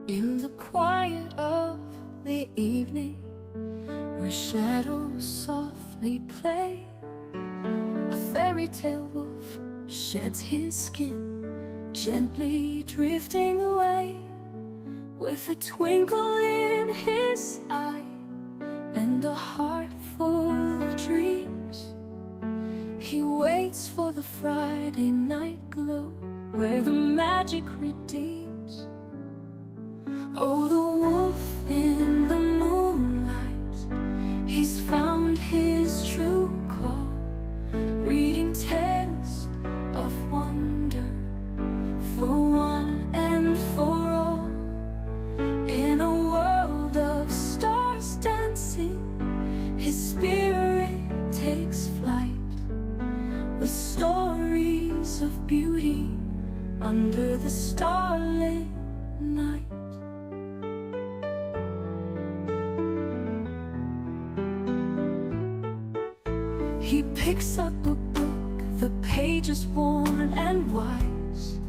In the quiet of the evening, where shadows softly play, a fairy tale wolf sheds his skin, gently drifting away, with a twinkle in his eye and a heart full of dreams. He waits for the Friday night glow, where the magic redeems. Oh, the wolf in the moonlight, he's found his true call, reading tales of wonder for one and for all. In a world of stars dancing, his spirit takes flight, with stories of beauty under the starlit night. He picks up a book, the pages worn and wise,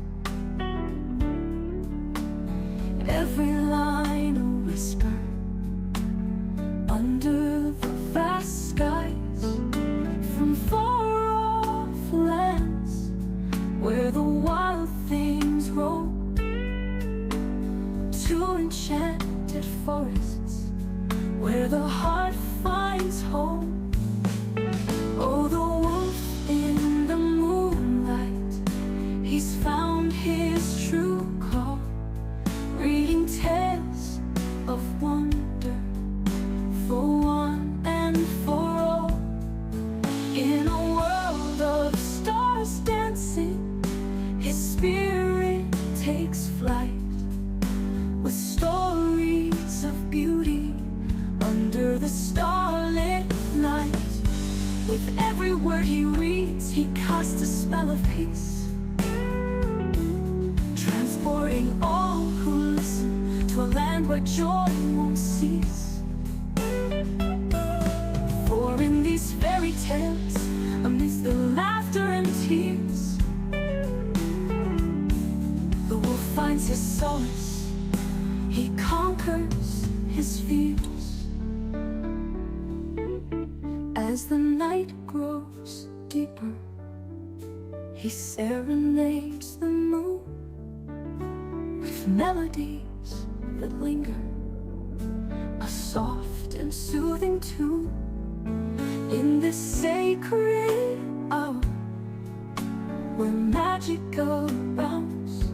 every line a whisper under the vast skies, from far off lands where the wild things roam, to enchanted forests where the heart finds home. Oh, the wolf in the moonlight, he's found his true call, reading tales of wonder for one and for all. In a world of stars dancing, his spirit takes flight, with stories of beauty under the starlit night. With every word he reads, he casts a spell of peace, transporting all who listen to a land where joy won't cease. For in these fairy tales, amidst the laughter and tears, the wolf finds his solace, he conquers his fears. As the night grows deeper, he serenades the moon with melodies that linger, a soft and soothing tune. In this sacred hour, where magic abounds,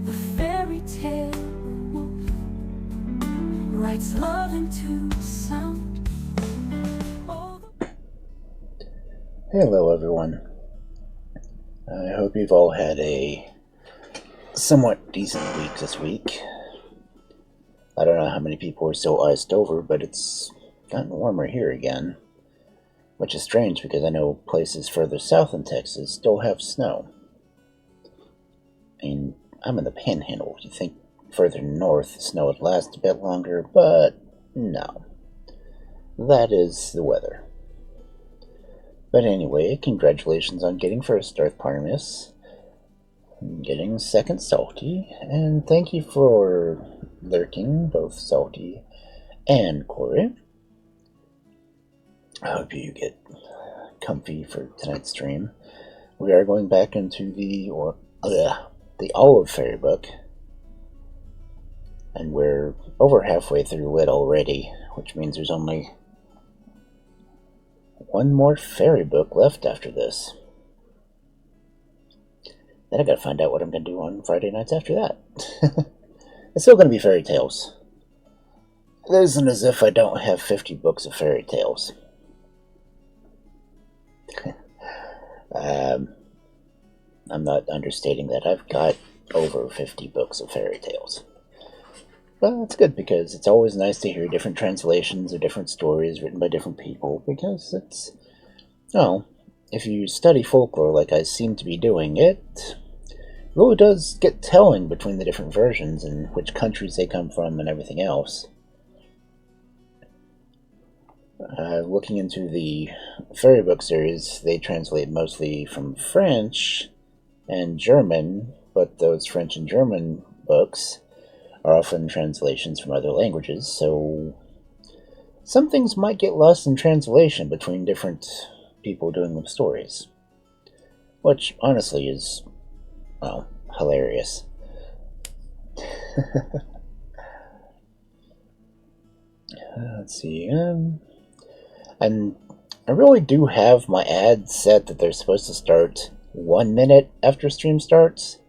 the fairy tale wolf writes love into sound. Hello everyone. I hope you've all had a somewhat decent week this week. I don't know how many people are still iced over, but it's gotten warmer here again. Which is strange because I know places further south in Texas still have snow. I mean, I'm in the Panhandle. You'd think further north the snow would last a bit longer, but no. That is the weather. But anyway, congratulations on getting first Earth Parmis, getting second Salty, and thank you for lurking, both Salty and Corey. I hope you get comfy for tonight's stream. We are going back into the Olive Fairy book, and we're over halfway through it already, which means there's only one more fairy book left after this. Then I gotta find out what I'm gonna do on Friday nights after that. It's still gonna be fairy tales. It isn't as if I don't have 50 books of fairy tales. I'm not understating that. I've got over 50 books of fairy tales. Well, it's good because it's always nice to hear different translations or different stories written by different people, because it's, well, if you study folklore like I seem to be doing, it really does get telling between the different versions and which countries they come from and everything else. Looking into the fairy book series, they translate mostly from French and German, but those French and German books are often translations from other languages, so some things might get lost in translation between different people doing the stories. Which, honestly, is, well, hilarious. Let's see, and I really do have my ads set that they're supposed to start 1 minute after stream starts,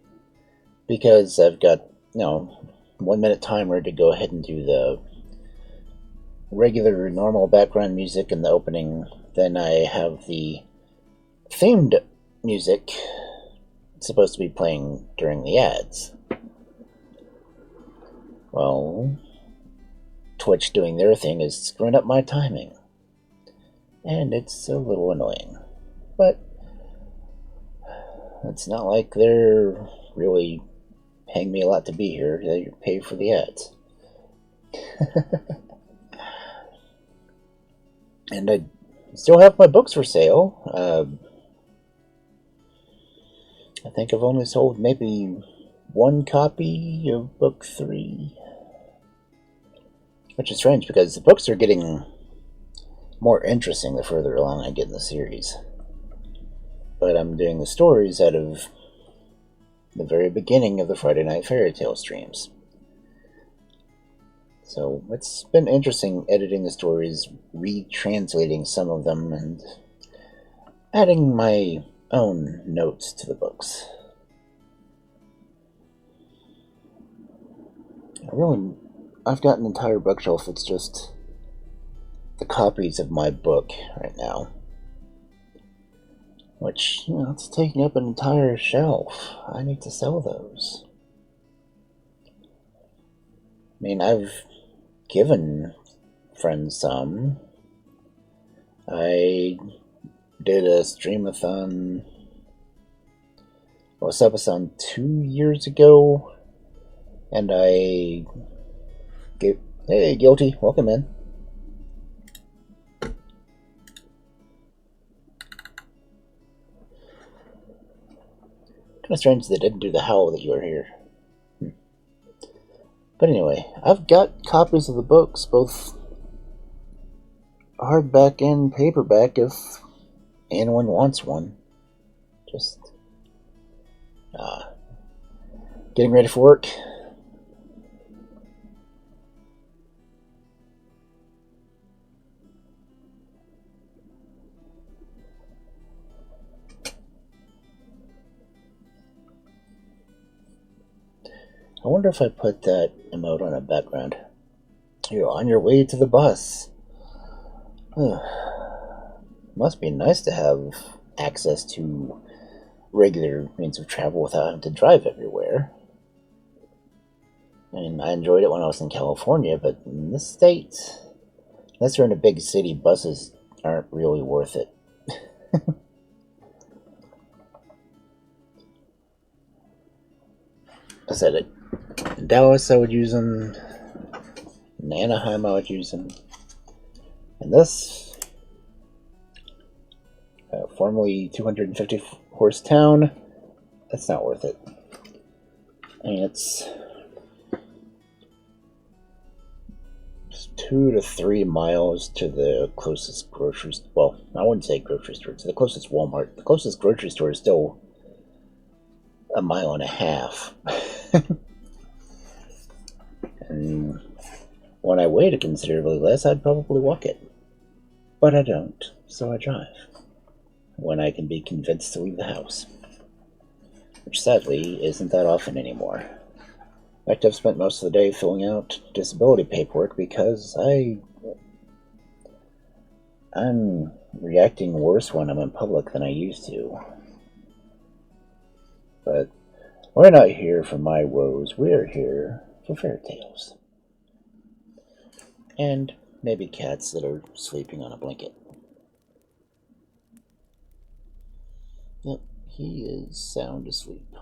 because I've got, 1 minute timer to go ahead and do the regular normal background music in the opening. Then I have the themed music supposed to be playing during the ads. Well, Twitch doing their thing is screwing up my timing, and it's a little annoying, but it's not like they're really paying me a lot to be here. They pay for the ads. And I still have my books for sale. I think I've only sold maybe 1 copy of book 3. Which is strange, because the books are getting more interesting the further along I get in the series. But I'm doing the stories out of the very beginning of the Friday Night Fairy Tale streams. So it's been interesting editing the stories, retranslating some of them, and adding my own notes to the books. I've got an entire bookshelf that's just the copies of my book right now. Which, it's taking up an entire shelf. I need to sell those. I mean, I've given friends some. I did a streamathon, or a subathon 2 years ago, and I gave... Hey, Guilty, welcome in. Kind of strange they didn't do the howl that you were here. But anyway, I've got copies of the books, both hardback and paperback, if anyone wants one. Just getting ready for work. I wonder if I put that emote on a background. You're on your way to the bus. Must be nice to have access to regular means of travel without having to drive everywhere. I mean, I enjoyed it when I was in California, but in this state, unless you're in a big city, buses aren't really worth it. I said it. In Dallas, I would use them. In Anaheim, I would use them. And this, formerly 250 horse town, that's not worth it. I mean, it's just 2 to 3 miles to the closest grocery store. Well, I wouldn't say grocery store, to the closest Walmart. The closest grocery store is still 1.5 miles. And when I weighed considerably less, I'd probably walk it. But I don't, so I drive. When I can be convinced to leave the house. Which sadly isn't that often anymore. In fact, I've spent most of the day filling out disability paperwork because I'm reacting worse when I'm in public than I used to. But we're not here for my woes, we're here for fairy tales. And maybe cats that are sleeping on a blanket. Yep, he is sound asleep.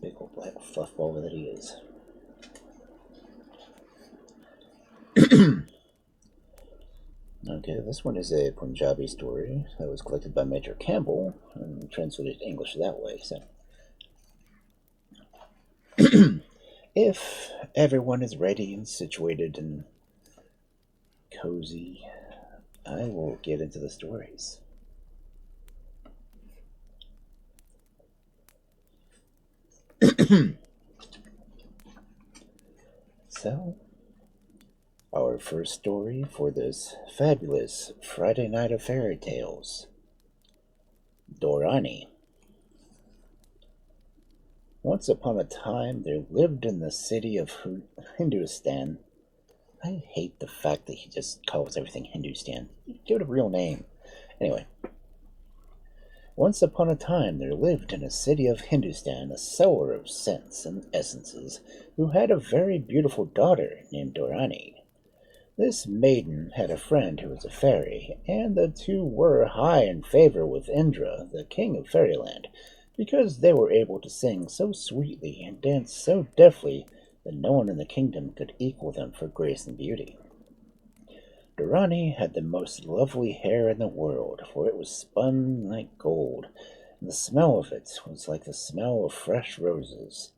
Big old black fluffball that he is. Okay, this one is a Punjabi story that was collected by Major Campbell and translated to English that way. So If everyone is ready and situated and cozy, I will get into the stories. So, our first story for this fabulous Friday night of fairy tales, Dorani. Once upon a time, there lived in the city of Hindustan. I hate the fact that he just calls everything Hindustan. Give it a real name. Anyway, once upon a time, there lived in a city of Hindustan a seller of scents and essences who had a very beautiful daughter named Dorani. This maiden had a friend who was a fairy, and the two were high in favor with Indra, the king of fairyland, because they were able to sing so sweetly and dance so deftly that no one in the kingdom could equal them for grace and beauty. Dorani had the most lovely hair in the world, for it was spun like gold, and the smell of it was like the smell of fresh roses.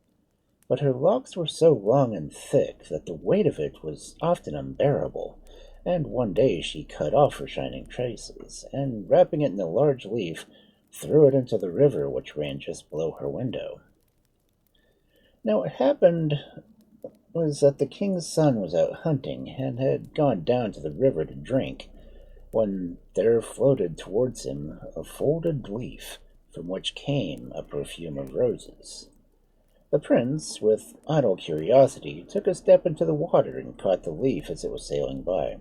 But her locks were so long and thick that the weight of it was often unbearable, and one day she cut off her shining traces, and wrapping it in a large leaf, threw it into the river which ran just below her window. Now it happened was that the king's son was out hunting and had gone down to the river to drink, when there floated towards him a folded leaf from which came a perfume of roses. The prince, with idle curiosity, took a step into the water and caught the leaf as it was sailing by.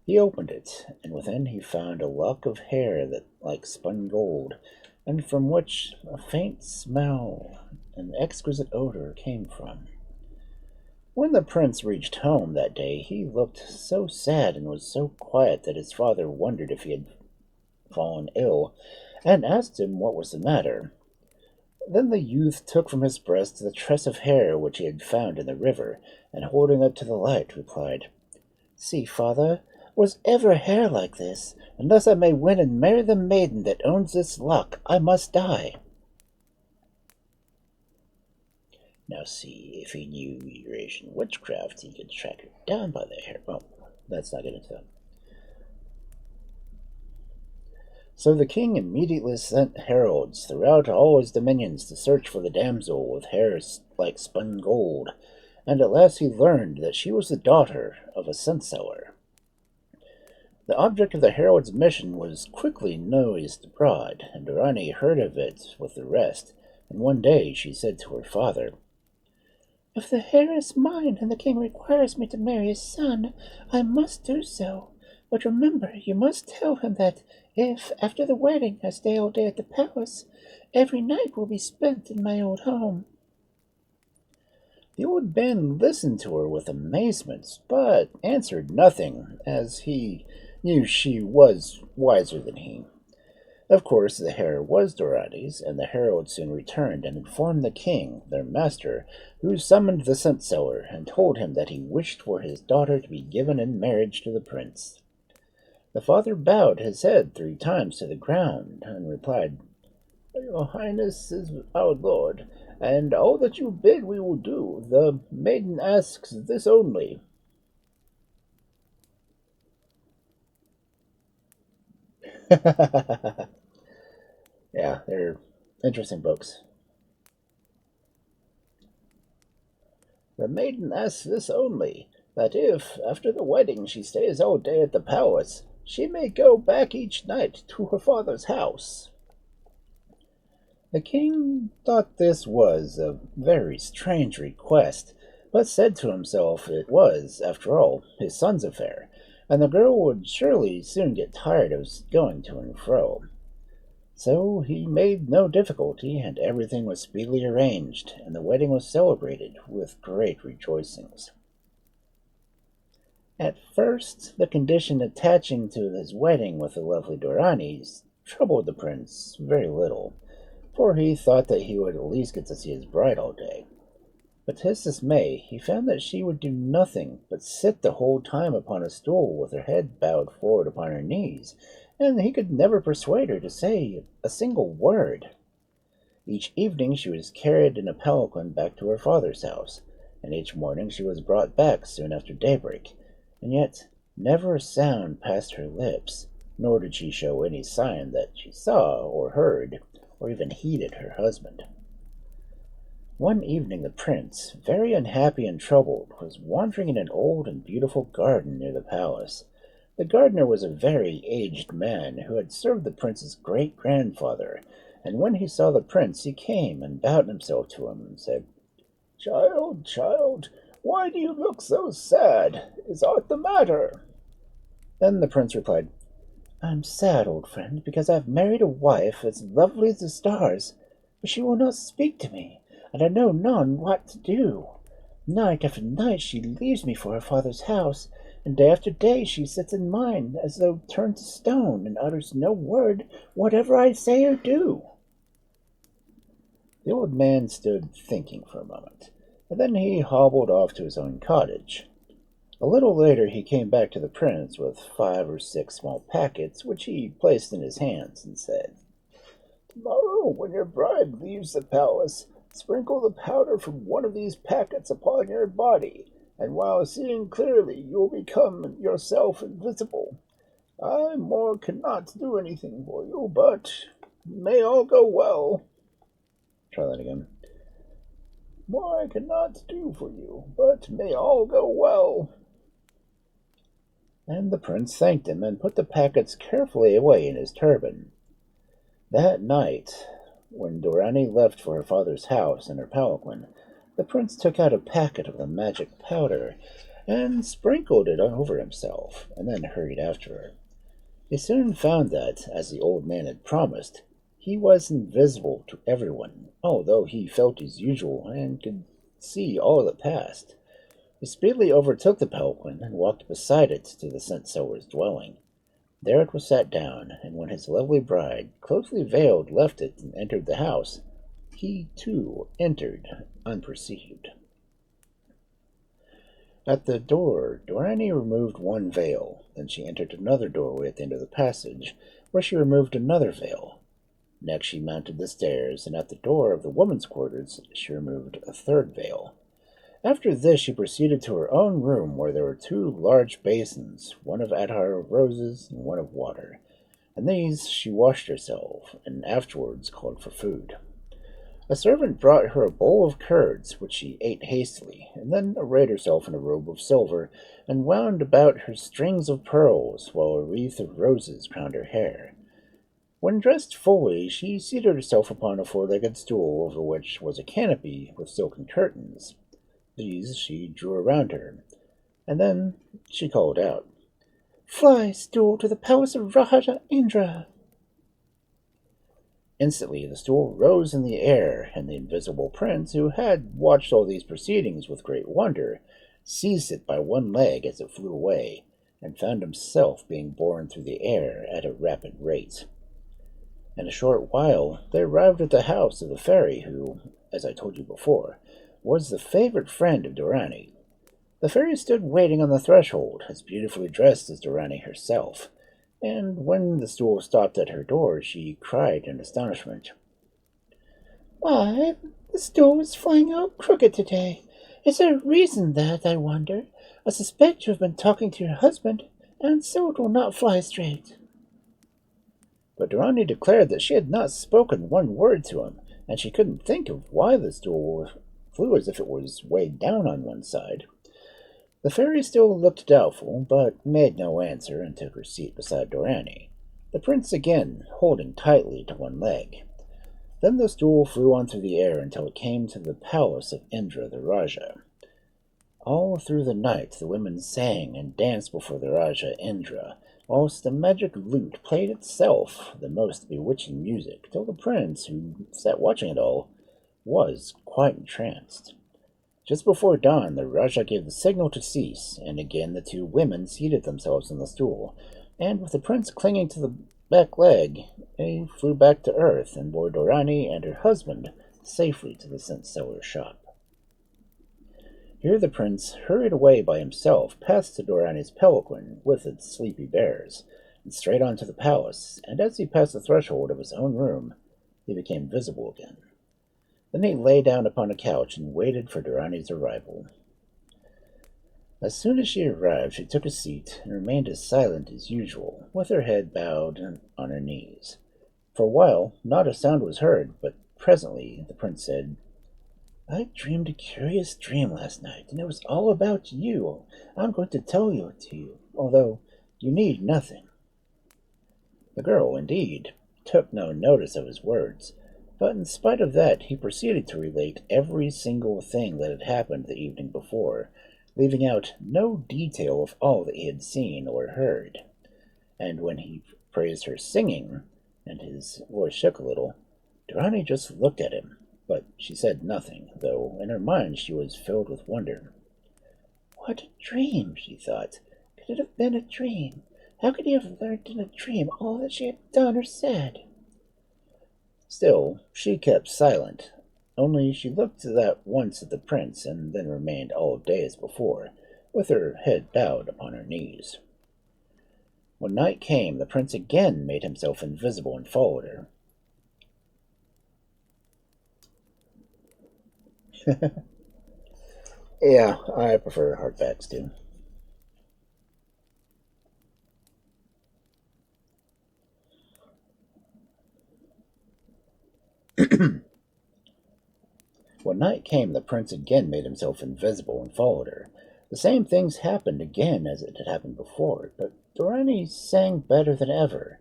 He opened it, and within he found a lock of hair that like spun gold, and from which a faint smell and exquisite odor came from. When the prince reached home that day, he looked so sad and was so quiet that his father wondered if he had fallen ill, and asked him what was the matter. Then the youth took from his breast the tress of hair which he had found in the river, and holding it to the light, replied, "See, father, was ever hair like this? Unless I may win and marry the maiden that owns this lock, I must die." Now see, if he knew Eurasian witchcraft, he could track her down by the hair. Well, let's not get into that. So the king immediately sent heralds throughout all his dominions to search for the damsel with hair like spun gold, and at last he learned that she was the daughter of a scent seller. The object of the herald's mission was quickly noised abroad, and Dorani heard of it with the rest, and one day she said to her father, "If the hair is mine and the king requires me to marry his son, I must do so. But remember, you must tell him that if, after the wedding, I stay all day at the palace, every night will be spent in my old home." The old man listened to her with amazement, but answered nothing, as he knew she was wiser than he. Of course, the hair was Dorani's, and the herald soon returned and informed the king, their master, who summoned the scent seller and told him that he wished for his daughter to be given in marriage to the prince. The father bowed his head 3 times to the ground and replied, "Your Highness is our lord, and all that you bid we will do. The maiden asks this only." Yeah, they're interesting books. "The maiden asks this only, that if, after the wedding, she stays all day at the palace, she may go back each night to her father's house." The king thought this was a very strange request, but said to himself it was, after all, his son's affair, and the girl would surely soon get tired of going to and fro. So he made no difficulty, and everything was speedily arranged, and the wedding was celebrated with great rejoicings. At first, the condition attaching to his wedding with the lovely Dorani troubled the prince very little, for he thought that he would at least get to see his bride all day. But to his dismay, he found that she would do nothing but sit the whole time upon a stool with her head bowed forward upon her knees, and he could never persuade her to say a single word. Each evening she was carried in a palanquin back to her father's house, and each morning she was brought back soon after daybreak, and yet never a sound passed her lips, nor did she show any sign that she saw or heard or even heeded her husband. One evening the prince, very unhappy and troubled, was wandering in an old and beautiful garden near the palace. The gardener was a very aged man who had served the prince's great-grandfather, and when he saw the prince he came and bowed himself to him and said, "Child, child, why do you look so sad? Is aught the matter?" Then the prince replied, "I'm sad, old friend, because I've married a wife as lovely as the stars, but she will not speak to me, and I know none what to do. Night after night she leaves me for her father's house, and day after day she sits in mine as though turned to stone, and utters no word whatever I say or do." The old man stood thinking for a moment, and then he hobbled off to his own cottage. A little later he came back to the prince with 5 or 6 small packets, which he placed in his hands, and said, "Tomorrow, when your bride leaves the palace, sprinkle the powder from one of these packets upon your body, and while seeing clearly you will become yourself invisible. I more cannot do anything for you, but may all go well." Try that again. "More I cannot do for you, but may all go well." And the prince thanked him and put the packets carefully away in his turban. That night, when Dorani left for her father's house in her palanquin, the prince took out a packet of the magic powder and sprinkled it over himself, and then hurried after her. He soon found that, as the old man had promised, he was invisible to everyone, although he felt as usual and could see all that passed. He speedily overtook the palanquin and walked beside it to the scent seller's dwelling. There it was sat down, and when his lovely bride, closely veiled, left it and entered the house, he too entered unperceived. At the door, Dorani removed one veil. Then she entered another doorway at the end of the passage, where she removed another veil. Next she mounted the stairs, and at the door of the women's quarters she removed a third veil. After this she proceeded to her own room, where there were 2 large basins, one of attar of roses and one of water. In these she washed herself, and afterwards called for food. A servant brought her a bowl of curds, which she ate hastily, and then arrayed herself in a robe of silver, and wound about her strings of pearls, while a wreath of roses crowned her hair. When dressed fully, she seated herself upon a 4-legged stool, over which was a canopy with silken curtains. These she drew around her, and then she called out, "Fly, stool, to the palace of Raja Indra." Instantly the stool rose in the air, and the invisible prince, who had watched all these proceedings with great wonder, seized it by one leg as it flew away, and found himself being borne through the air at a rapid rate. In a short while they arrived at the house of the fairy who, as I told you before, was the favorite friend of Dorani. The fairy stood waiting on the threshold, as beautifully dressed as Dorani herself, and when the stool stopped at her door, she cried in astonishment, "Why, the stool is flying out crooked today. Is there a reason that, I wonder? I suspect you have been talking to your husband, and so it will not fly straight." But Dorani declared that she had not spoken one word to him, and she couldn't think of why the stool flew as if it was weighed down on one side. The fairy still looked doubtful, but made no answer, and took her seat beside Dorani, the prince again holding tightly to one leg. Then the stool flew on through the air until it came to the palace of Indra the Raja. All through the night the women sang and danced before the Raja Indra, whilst the magic lute played itself the most bewitching music, till the prince, who sat watching it all, was quite entranced. Just before dawn, the Raja gave the signal to cease, and again the 2 women seated themselves on the stool, and with the prince clinging to the back leg, they flew back to earth and bore Dorani and her husband safely to the scent seller's shop. Here the prince hurried away by himself past the Dorani's palanquin with its sleepy bearers, and straight on to the palace, and as he passed the threshold of his own room, he became visible again. Then he lay down upon a couch and waited for Dorani's arrival. As soon as she arrived, she took a seat and remained as silent as usual, with her head bowed and on her knees. For a while, not a sound was heard, but presently the prince said, "I dreamed a curious dream last night, and it was all about you. I'm going to tell it to you, although you need nothing." The girl, indeed, took no notice of his words, but in spite of that he proceeded to relate every single thing that had happened the evening before, leaving out no detail of all that he had seen or heard. And when he praised her singing, and his voice shook a little, Dorani just looked at him, but she said nothing, though in her mind she was filled with wonder. "What a dream," she thought. "Could it have been a dream? How could he have learned in a dream all that she had done or said?" Still, she kept silent, only she looked that once at the prince and then remained all day as before, with her head bowed upon her knees. When night came, the prince again made himself invisible and followed her. Yeah, I prefer hardbacks too. When night came, the prince again made himself invisible and followed her. The same things happened again as it had happened before, but Dorani sang better than ever.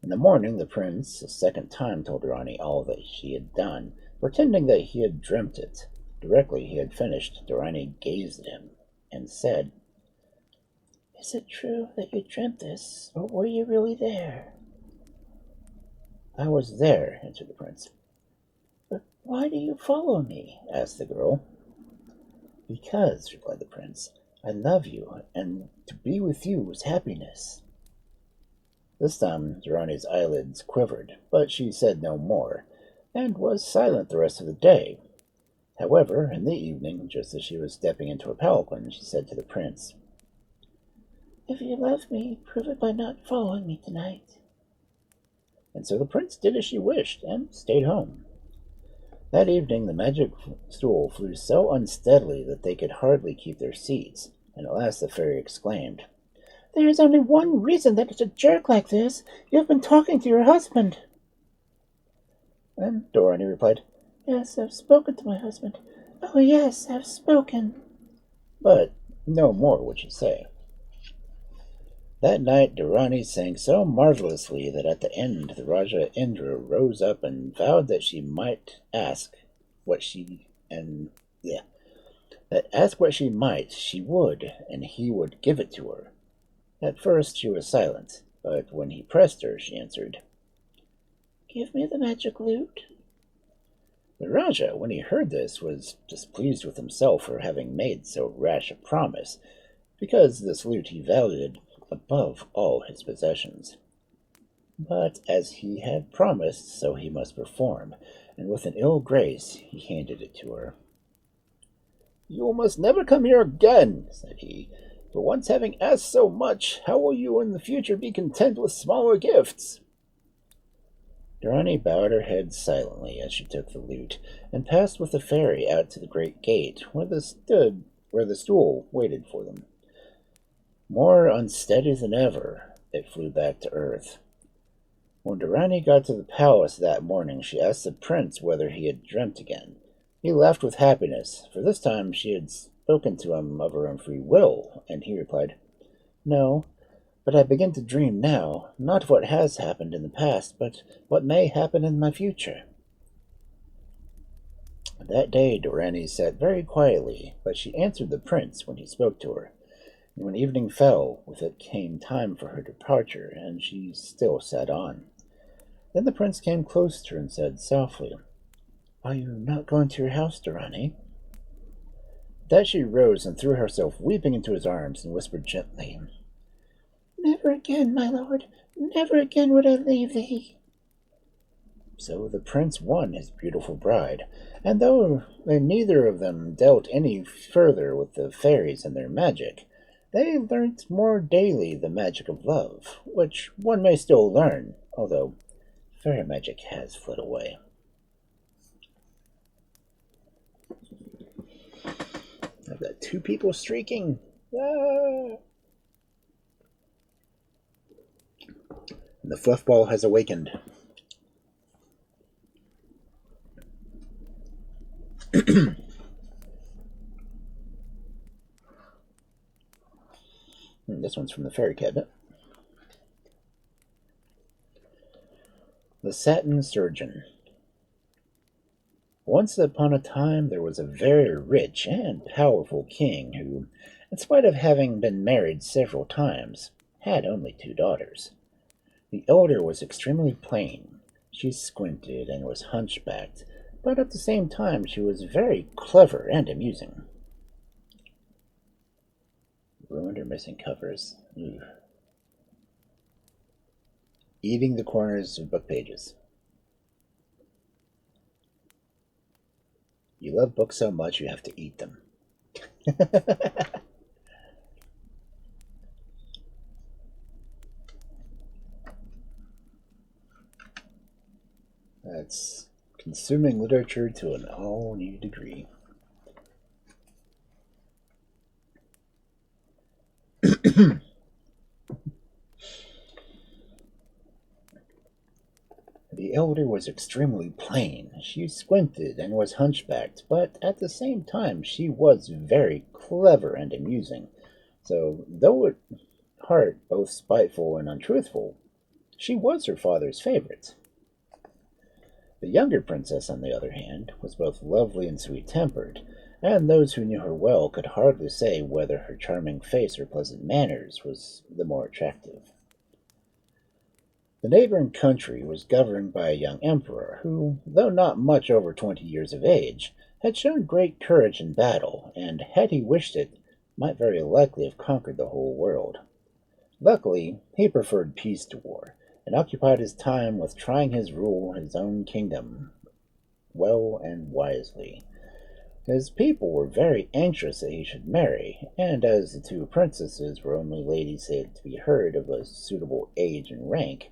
In the morning, the prince a second time told Dorani all that she had done, pretending that he had dreamt it. Directly he had finished, Dorani gazed at him and said, "Is it true that you dreamt this, or were you really there?" "I was there," answered the prince. "But why do you follow me?" asked the girl. "Because," replied the prince, "I love you, and to be with you is happiness." This time Dorani's eyelids quivered, but she said no more, and was silent the rest of the day. However, in the evening, just as she was stepping into her palanquin, she said to the prince, "If you love me, prove it by not following me tonight." And so the prince did as she wished, and stayed home. That evening the magic stool flew so unsteadily that they could hardly keep their seats, and at last the fairy exclaimed, "There is only one reason that it's a jerk like this. You have been talking to your husband." And Dorani replied, "Yes, I've spoken to my husband. Oh, yes, I've spoken." But no more would she say. That night Dorani sang so marvelously that at the end the Raja Indra rose up and vowed that she might ask what she and yeah, that ask what she might, she would, and he would give it to her. At first she was silent, but when he pressed her, she answered, "Give me the magic lute." The Raja, when he heard this, was displeased with himself for having made so rash a promise, because this lute he valued above all his possessions. But as he had promised, so he must perform, and with an ill grace he handed it to her. "You must never come here again," said he. "For once having asked so much, how will you in the future be content with smaller gifts?" Dorani bowed her head silently as she took the lute, and passed with the fairy out to the great gate, where the stool waited for them. More unsteady than ever, it flew back to earth. When Dorani got to the palace that morning, she asked the prince whether he had dreamt again. He laughed with happiness, for this time she had spoken to him of her own free will, and he replied, "No, but I begin to dream now, not of what has happened in the past, but what may happen in my future." That day Dorani sat very quietly, but she answered the prince when he spoke to her. And when evening fell, with it came time for her departure, and she still sat on. Then the prince came close to her and said softly, "Are you not going to your house, Dorani?" That she rose and threw herself weeping into his arms and whispered gently, "Never again, my lord, never again would I leave thee." So the prince won his beautiful bride, and though they neither of them dealt any further with the fairies and their magic, they learnt more daily the magic of love, which one may still learn, although fairy magic has fled away. two people streaking. Ah! The fluffball has awakened. This one's from the fairy cabinet. The Satin Surgeon. Once upon a time there was a very rich and powerful king who, in spite of having been married several times, had only two daughters. The elder was extremely plain. She squinted and was hunchbacked, but at the same time she was very clever and amusing. Ruined or missing covers. Ooh. Eating the corners of book pages. You love books so much you have to eat them. That's consuming literature to an all-new degree. The elder was extremely plain. She squinted and was hunchbacked, but at the same time she was very clever and amusing. So, though at heart both spiteful and untruthful, she was her father's favorite. The younger princess, on the other hand, was both lovely and sweet-tempered, and those who knew her well could hardly say whether her charming face or pleasant manners was the more attractive. The neighboring country was governed by a young emperor who, though not much over 20 years of age, had shown great courage in battle, and had he wished it, might very likely have conquered the whole world. Luckily, he preferred peace to war, and occupied his time with trying his rule his own kingdom well and wisely. His people were very anxious that he should marry, and as the two princesses were only ladies said to be heard of a suitable age and rank,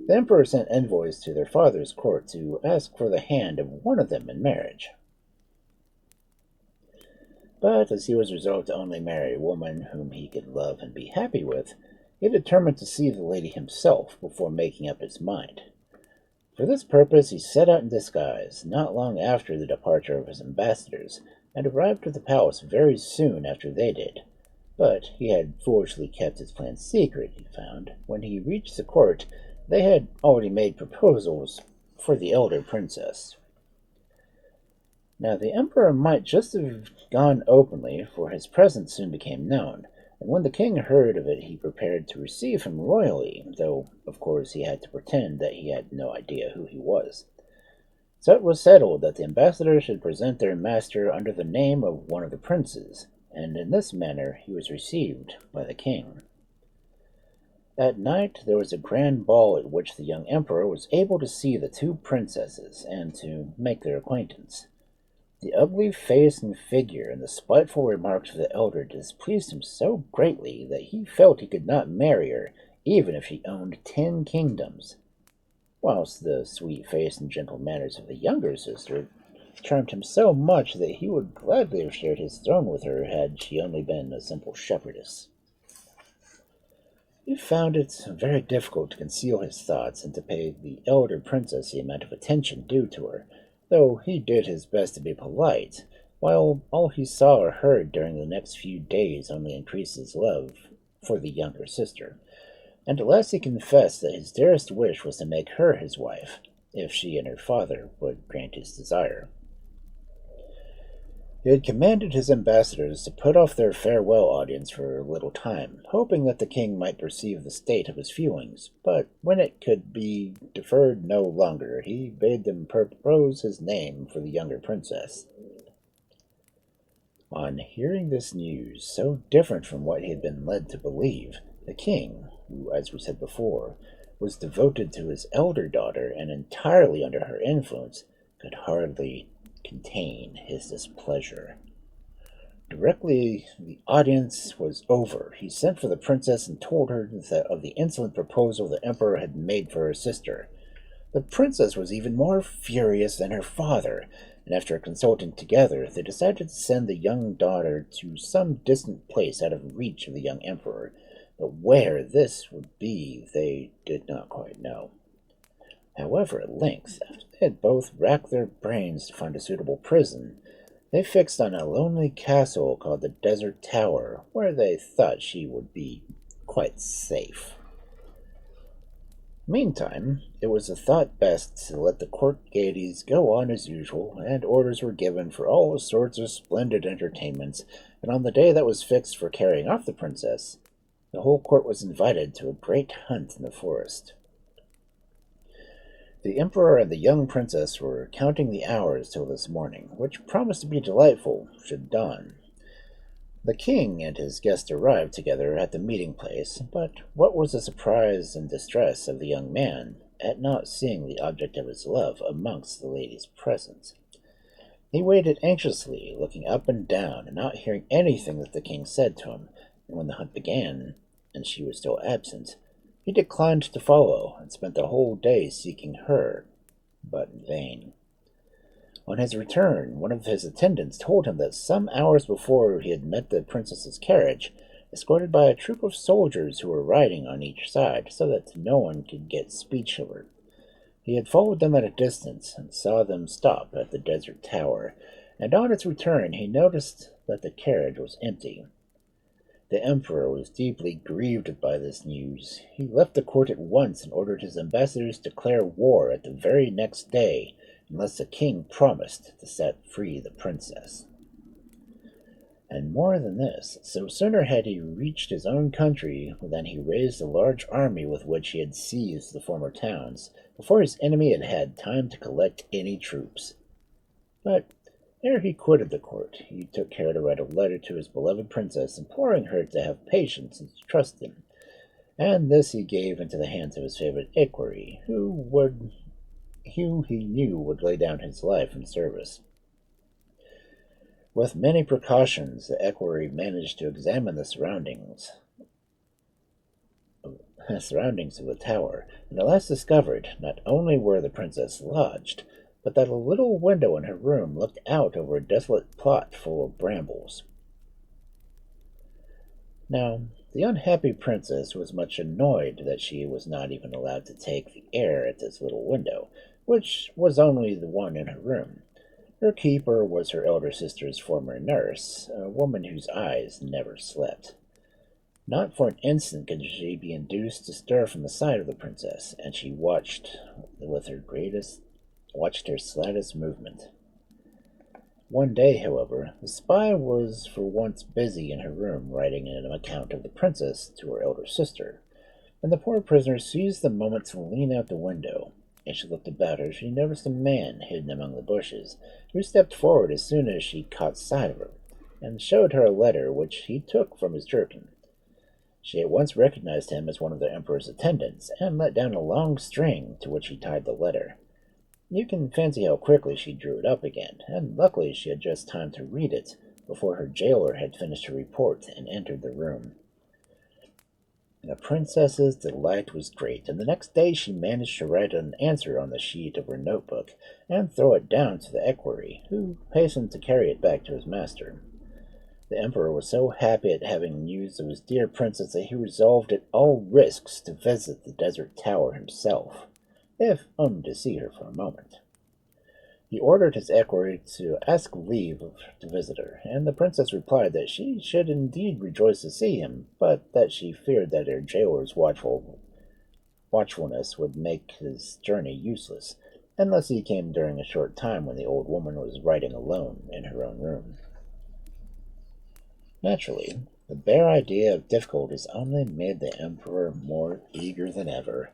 the emperor sent envoys to their father's court to ask for the hand of one of them in marriage. But as he was resolved to only marry a woman whom he could love and be happy with, he determined to see the lady himself before making up his mind. For this purpose he set out in disguise, not long after the departure of his ambassadors, and arrived at the palace very soon after they did. But he had foolishly kept his plan secret, he found. When he reached the court, they had already made proposals for the elder princess. Now the emperor might just have gone openly, for his presence soon became known, and when the king heard of it he prepared to receive him royally, though of course he had to pretend that he had no idea who he was. So it was settled that the ambassadors should present their master under the name of one of the princes, and in this manner he was received by the king. At night there was a grand ball at which the young emperor was able to see the two princesses and to make their acquaintance. The ugly face and figure and the spiteful remarks of the elder displeased him so greatly that he felt he could not marry her even if she owned 10 kingdoms, whilst the sweet face and gentle manners of the younger sister charmed him so much that he would gladly have shared his throne with her had she only been a simple shepherdess. He found it very difficult to conceal his thoughts and to pay the elder princess the amount of attention due to her, though he did his best to be polite, while all he saw or heard during the next few days only increased his love for the younger sister, and at last he confessed that his dearest wish was to make her his wife, if she and her father would grant his desire. He had commanded his ambassadors to put off their farewell audience for a little time, hoping that the king might perceive the state of his feelings, but when it could be deferred no longer, he bade them propose his name for the younger princess. On hearing this news, so different from what he had been led to believe, the king, who, as we said before, was devoted to his elder daughter and entirely under her influence, could hardly contain his displeasure. Directly the audience was over, he sent for the princess and told her of the insolent proposal the emperor had made for her sister. The princess was even more furious than her father, and after consulting together, they decided to send the young daughter to some distant place out of reach of the young emperor, but where this would be they did not quite know. However, at length, after they had both racked their brains to find a suitable prison, they fixed on a lonely castle called the Desert Tower, where they thought she would be quite safe. Meantime, it was thought best to let the court gaieties go on as usual, and orders were given for all sorts of splendid entertainments, and on the day that was fixed for carrying off the princess, the whole court was invited to a great hunt in the forest. The emperor and the young princess were counting the hours till this morning, which promised to be delightful should dawn. The king and his guest arrived together at the meeting place, but what was the surprise and distress of the young man at not seeing the object of his love amongst the ladies present. He waited anxiously, looking up and down, and not hearing anything that the king said to him, and when the hunt began, and she was still absent, he declined to follow, and spent the whole day seeking her, but in vain. On his return, one of his attendants told him that some hours before he had met the princess's carriage, escorted by a troop of soldiers who were riding on each side, so that no one could get speech of her. He had followed them at a distance, and saw them stop at the Desert Tower, and on its return he noticed that the carriage was empty. The emperor was deeply grieved by this news. He left the court at once and ordered his ambassadors to declare war at the very next day, unless the king promised to set free the princess. And more than this, no sooner had he reached his own country than he raised a large army with which he had seized the former towns, before his enemy had had time to collect any troops. But ere he quitted the court, he took care to write a letter to his beloved princess, imploring her to have patience and to trust him, and this he gave into the hands of his favorite equerry, who he knew would lay down his life in service. With many precautions, the equerry managed to examine the surroundings of the tower, and at last discovered not only where the princess lodged, but that a little window in her room looked out over a desolate plot full of brambles. Now, the unhappy princess was much annoyed that she was not even allowed to take the air at this little window, which was only the one in her room. Her keeper was her elder sister's former nurse, a woman whose eyes never slept. Not for an instant could she be induced to stir from the side of the princess, and she watched her slightest movement. One day, however, the spy was for once busy in her room writing an account of the princess to her elder sister, and the poor prisoner seized the moment to lean out the window. As she looked about her, she noticed a man hidden among the bushes, who stepped forward as soon as she caught sight of her, and showed her a letter which he took from his jerkin. She at once recognized him as one of the emperor's attendants, and let down a long string to which he tied the letter. You can fancy how quickly she drew it up again, and luckily she had just time to read it before her jailer had finished her report and entered the room. The princess's delight was great, and the next day she managed to write an answer on the sheet of her notebook and throw it down to the equerry, who hastened to carry it back to his master. The emperor was so happy at having news of his dear princess that he resolved at all risks to visit the Desert Tower himself, if only to see her for a moment. He ordered his equerry to ask leave to visit her, and the princess replied that she should indeed rejoice to see him, but that she feared that her jailer's watchfulness would make his journey useless, unless he came during a short time when the old woman was writing alone in her own room. Naturally, the bare idea of difficulties only made the emperor more eager than ever.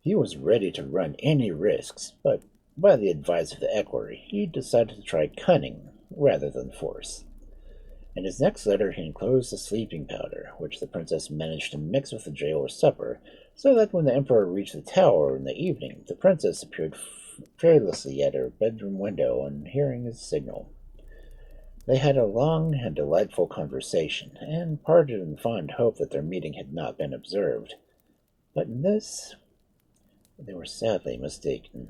He was ready to run any risks, but by the advice of the equerry, he decided to try cunning rather than force. In his next letter he enclosed a sleeping powder, which the princess managed to mix with the jailer's supper, so that when the emperor reached the tower in the evening, the princess appeared fearlessly at her bedroom window on hearing his signal. They had a long and delightful conversation, and parted in fond hope that their meeting had not been observed. But in this they were sadly mistaken.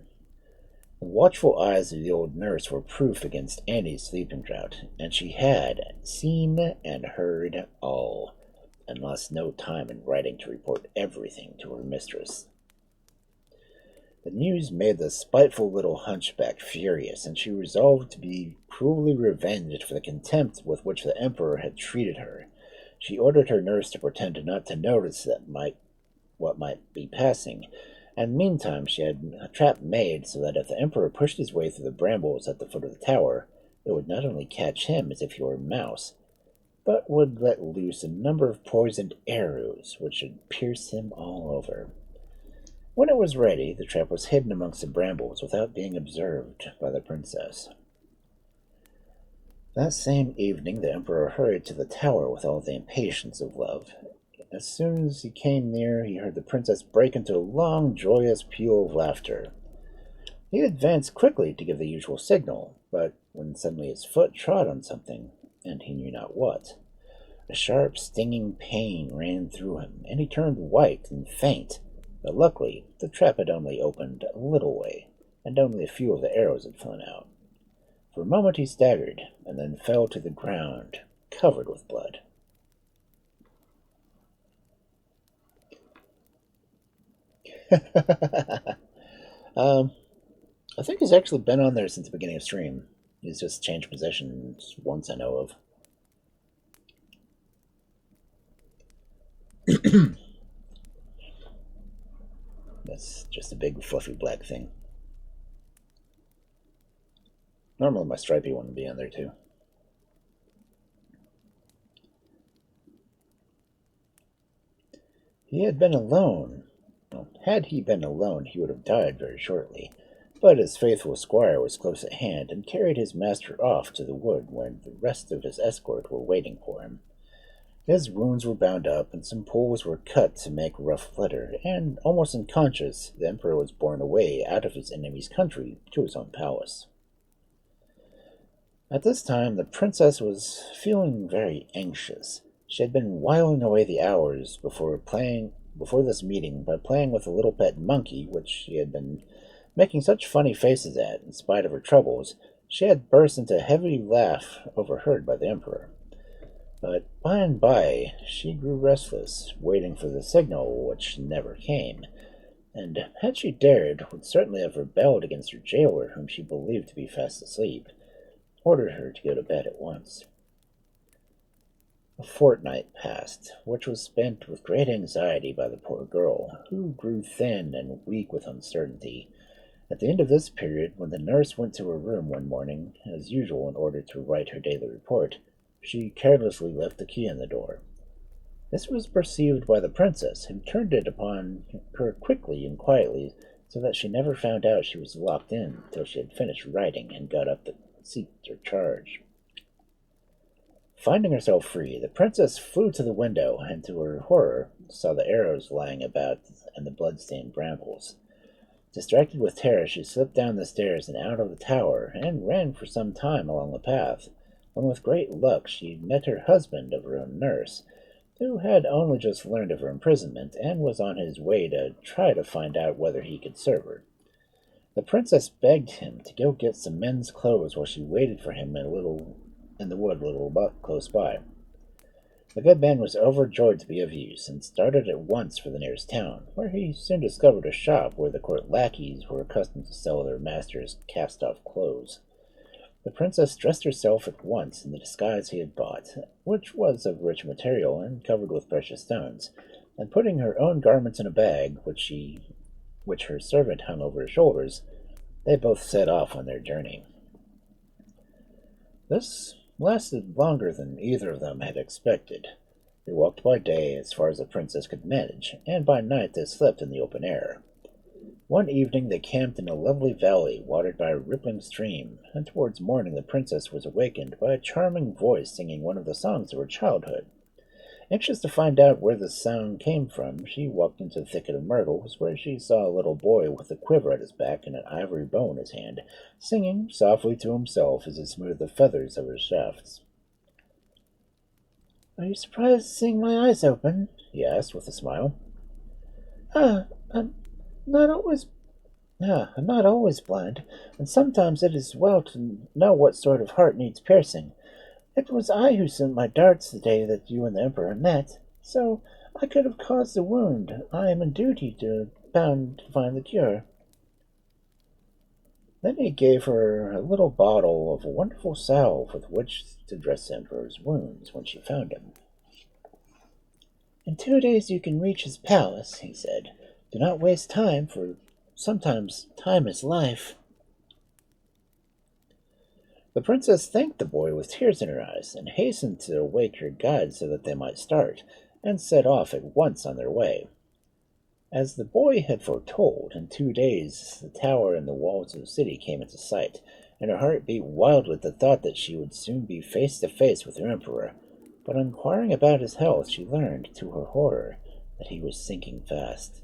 The watchful eyes of the old nurse were proof against Annie's sleeping draught, and she had seen and heard all, and lost no time in writing to report everything to her mistress. The news made the spiteful little hunchback furious, and she resolved to be cruelly revenged for the contempt with which the emperor had treated her. She ordered her nurse to pretend not to notice what might be passing, and meantime she had a trap made so that if the emperor pushed his way through the brambles at the foot of the tower, it would not only catch him as if he were a mouse, but would let loose a number of poisoned arrows which should pierce him all over. When it was ready, the trap was hidden amongst the brambles without being observed by the princess. That same evening the emperor hurried to the tower with all the impatience of love. As soon as he came near, he heard the princess break into a long, joyous peal of laughter. He advanced quickly to give the usual signal, but when suddenly his foot trod on something, and he knew not what, a sharp, stinging pain ran through him, and he turned white and faint. But luckily, the trap had only opened a little way, and only a few of the arrows had flown out. For a moment he staggered, and then fell to the ground, covered with blood. I think he's actually been on there since the beginning of stream. He's just changed positions once I know of. That's just a big fluffy black thing. Normally my stripey one would be on there too. He had been alone. Well, had he been alone, he would have died very shortly. But his faithful squire was close at hand, and carried his master off to the wood where the rest of his escort were waiting for him. His wounds were bound up, and some poles were cut to make rough leather, and, almost unconscious, the emperor was borne away out of his enemy's country to his own palace. At this time, the princess was feeling very anxious. She had been whiling away the hours before this meeting by playing with a little pet monkey, which she had been making such funny faces at, in spite of her troubles. She had burst into a heavy laugh overheard by the emperor. But by and by she grew restless, waiting for the signal which never came, and had she dared, would certainly have rebelled against her jailer, whom she believed to be fast asleep, ordered her to go to bed at once. A fortnight passed, which was spent with great anxiety by the poor girl, who grew thin and weak with uncertainty. At the end of this period, when the nurse went to her room one morning, as usual in order to write her daily report, she carelessly left the key in the door. This was perceived by the princess, who turned it upon her quickly and quietly, so that she never found out she was locked in till she had finished writing and got up to seek her charge. Finding herself free, the princess flew to the window, and to her horror saw the arrows lying about and the blood-stained brambles. Distracted with terror, she slipped down the stairs and out of the tower, and ran for some time along the path, when with great luck she met her husband of her own nurse, who had only just learned of her imprisonment, and was on his way to try to find out whether he could serve her. The princess begged him to go get some men's clothes while she waited for him in the wood close by. The good man was overjoyed to be of use, and started at once for the nearest town, where he soon discovered a shop where the court lackeys were accustomed to sell their masters' cast-off clothes. The princess dressed herself at once in the disguise he had bought, which was of rich material and covered with precious stones, and putting her own garments in a bag, which her servant hung over her shoulders, they both set off on their journey. This lasted longer than either of them had expected. They walked by day as far as the princess could manage, and by night they slept in the open air. One evening they camped in a lovely valley watered by a rippling stream, and towards morning the princess was awakened by a charming voice singing one of the songs of her childhood. Anxious to find out where the sound came from, she walked into the thicket of myrtles, where she saw a little boy with a quiver at his back and an ivory bow in his hand, singing softly to himself as he smoothed the feathers of his shafts. "Are you surprised seeing my eyes open?" he asked with a smile. "I'm not always Ah, I'm not always blind, and sometimes it is well to know what sort of heart needs piercing. It was I who sent my darts the day that you and the Emperor met, so I could have caused the wound. I am in duty to bound to find the cure. Then he gave her a little bottle of a wonderful salve with which to dress the Emperor's wounds when she found him. In 2 days you can reach his palace, he said. Do not waste time, for sometimes time is life. The princess thanked the boy with tears in her eyes, and hastened to wake her guide so that they might start, and set off at once on their way. As the boy had foretold, in 2 days the tower and the walls of the city came into sight, and her heart beat wildly at the thought that she would soon be face to face with her emperor. But on inquiring about his health, she learned, to her horror, that he was sinking fast.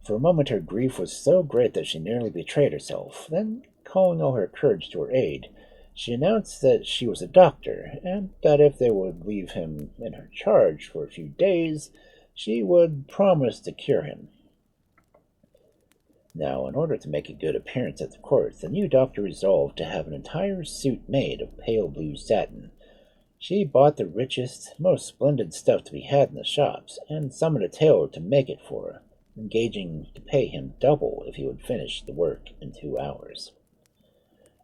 For a moment her grief was so great that she nearly betrayed herself. Then, calling all her courage to her aid, she announced that she was a doctor, and that if they would leave him in her charge for a few days, she would promise to cure him. Now, in order to make a good appearance at the court, the new doctor resolved to have an entire suit made of pale blue satin. She bought the richest, most splendid stuff to be had in the shops, and summoned a tailor to make it for her, engaging to pay him double if he would finish the work in 2 hours.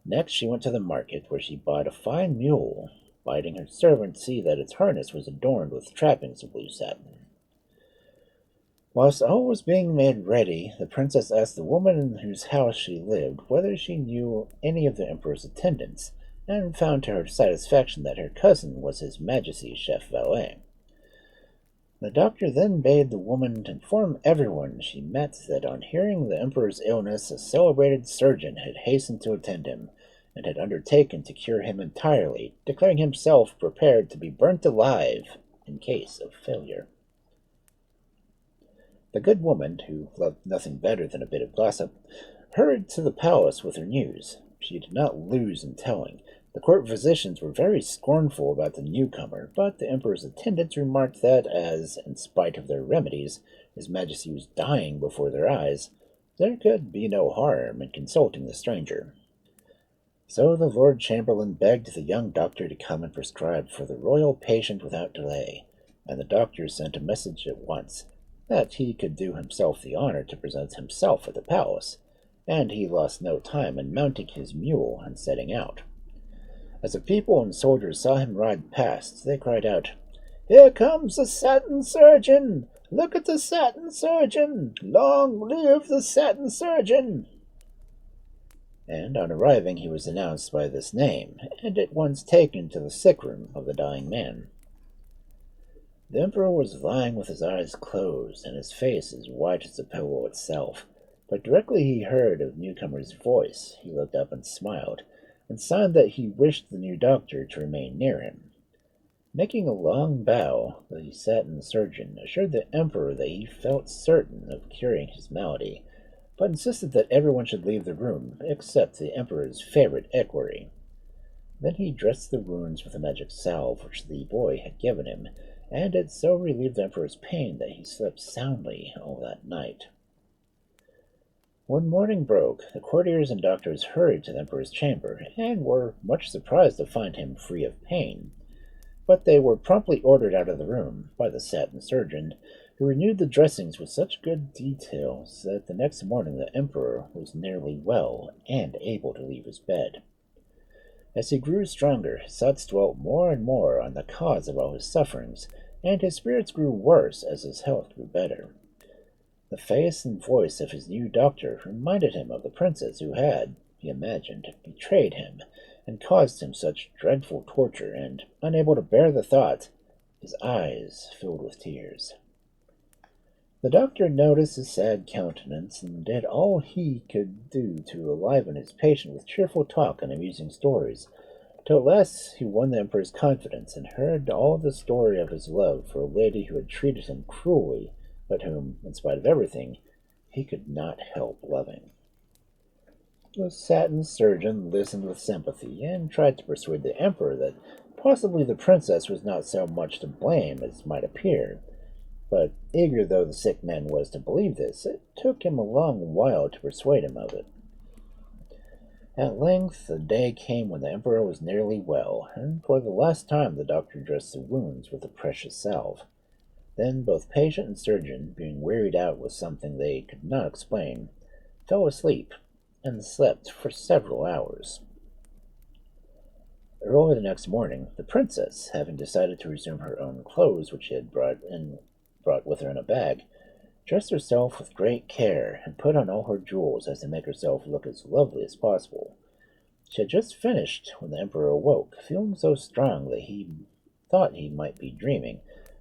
Next she went to the market, where she bought a fine mule, bidding her servant see that its harness was adorned with trappings of blue satin. Whilst all was being made ready, the princess asked the woman in whose house she lived whether she knew any of the emperor's attendants, and found to her satisfaction that her cousin was his majesty's chef valet. The doctor then bade the woman inform everyone she met that on hearing the emperor's illness a celebrated surgeon had hastened to attend him, and had undertaken to cure him entirely, declaring himself prepared to be burnt alive in case of failure. The good woman, who loved nothing better than a bit of gossip, hurried to the palace with her news. She did not lose in telling. The court physicians were very scornful about the newcomer, but the emperor's attendants remarked that as, in spite of their remedies, his majesty was dying before their eyes, there could be no harm in consulting the stranger. So the Lord Chamberlain begged the young doctor to come and prescribe for the royal patient without delay, and the doctor sent a message at once that he could do himself the honor to present himself at the palace, and he lost no time in mounting his mule and setting out. As the people and soldiers saw him ride past, they cried out, "Here comes the Satin Surgeon! Look at the Satin Surgeon! Long live the Satin Surgeon!" And on arriving he was announced by this name, and at once taken to the sick room of the dying man. The emperor was lying with his eyes closed, and his face as white as the pillow itself, but directly he heard of the newcomer's voice, he looked up and smiled, and signed that he wished the new doctor to remain near him. Making a long bow, the Satin Surgeon assured the emperor that he felt certain of curing his malady, but insisted that everyone should leave the room except the emperor's favorite equerry. Then he dressed the wounds with a magic salve which the boy had given him, and it so relieved the emperor's pain that he slept soundly all that night. When morning broke, the courtiers and doctors hurried to the emperor's chamber, and were much surprised to find him free of pain. But they were promptly ordered out of the room by the Satin Surgeon, who renewed the dressings with such good details that the next morning the emperor was nearly well and able to leave his bed. As he grew stronger, his thoughts dwelt more and more on the cause of all his sufferings, and his spirits grew worse as his health grew better. The face and voice of his new doctor reminded him of the princess who had, he imagined, betrayed him, and caused him such dreadful torture, and, unable to bear the thought, his eyes filled with tears. The doctor noticed his sad countenance, and did all he could do to enliven his patient with cheerful talk and amusing stories, till at last he won the emperor's confidence, and heard all the story of his love for a lady who had treated him cruelly, but whom, in spite of everything, he could not help loving. The Satin Surgeon listened with sympathy, and tried to persuade the emperor that possibly the princess was not so much to blame as might appear, But eager though the sick man was to believe this, it took him a long while to persuade him of it. At length the day came when the emperor was nearly well, and for the last time the doctor dressed the wounds with a precious salve. Then both patient and surgeon, being wearied out with something they could not explain, fell asleep, and slept for several hours. Early the next morning, the princess, having decided to resume her own clothes, which she had brought with her in a bag, dressed herself with great care, and put on all her jewels as to make herself look as lovely as possible. She had just finished when the emperor awoke, feeling so strong that he thought he might be dreaming,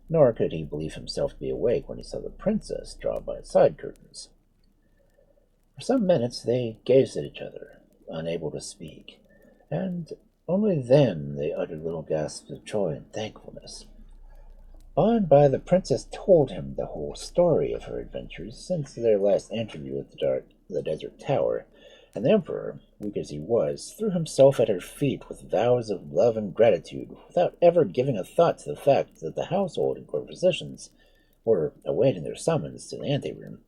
nor could he believe himself to be awake when he saw the princess drawn by side curtains. For some minutes they gazed at each other, unable to speak, and only then they uttered little gasps of joy and thankfulness. By and by the princess told him the whole story of her adventures since their last interview at the desert tower, and the emperor, weak as he was, threw himself at her feet with vows of love and gratitude, without ever giving a thought to the fact that the household and court physicians were awaiting their summons to the anteroom.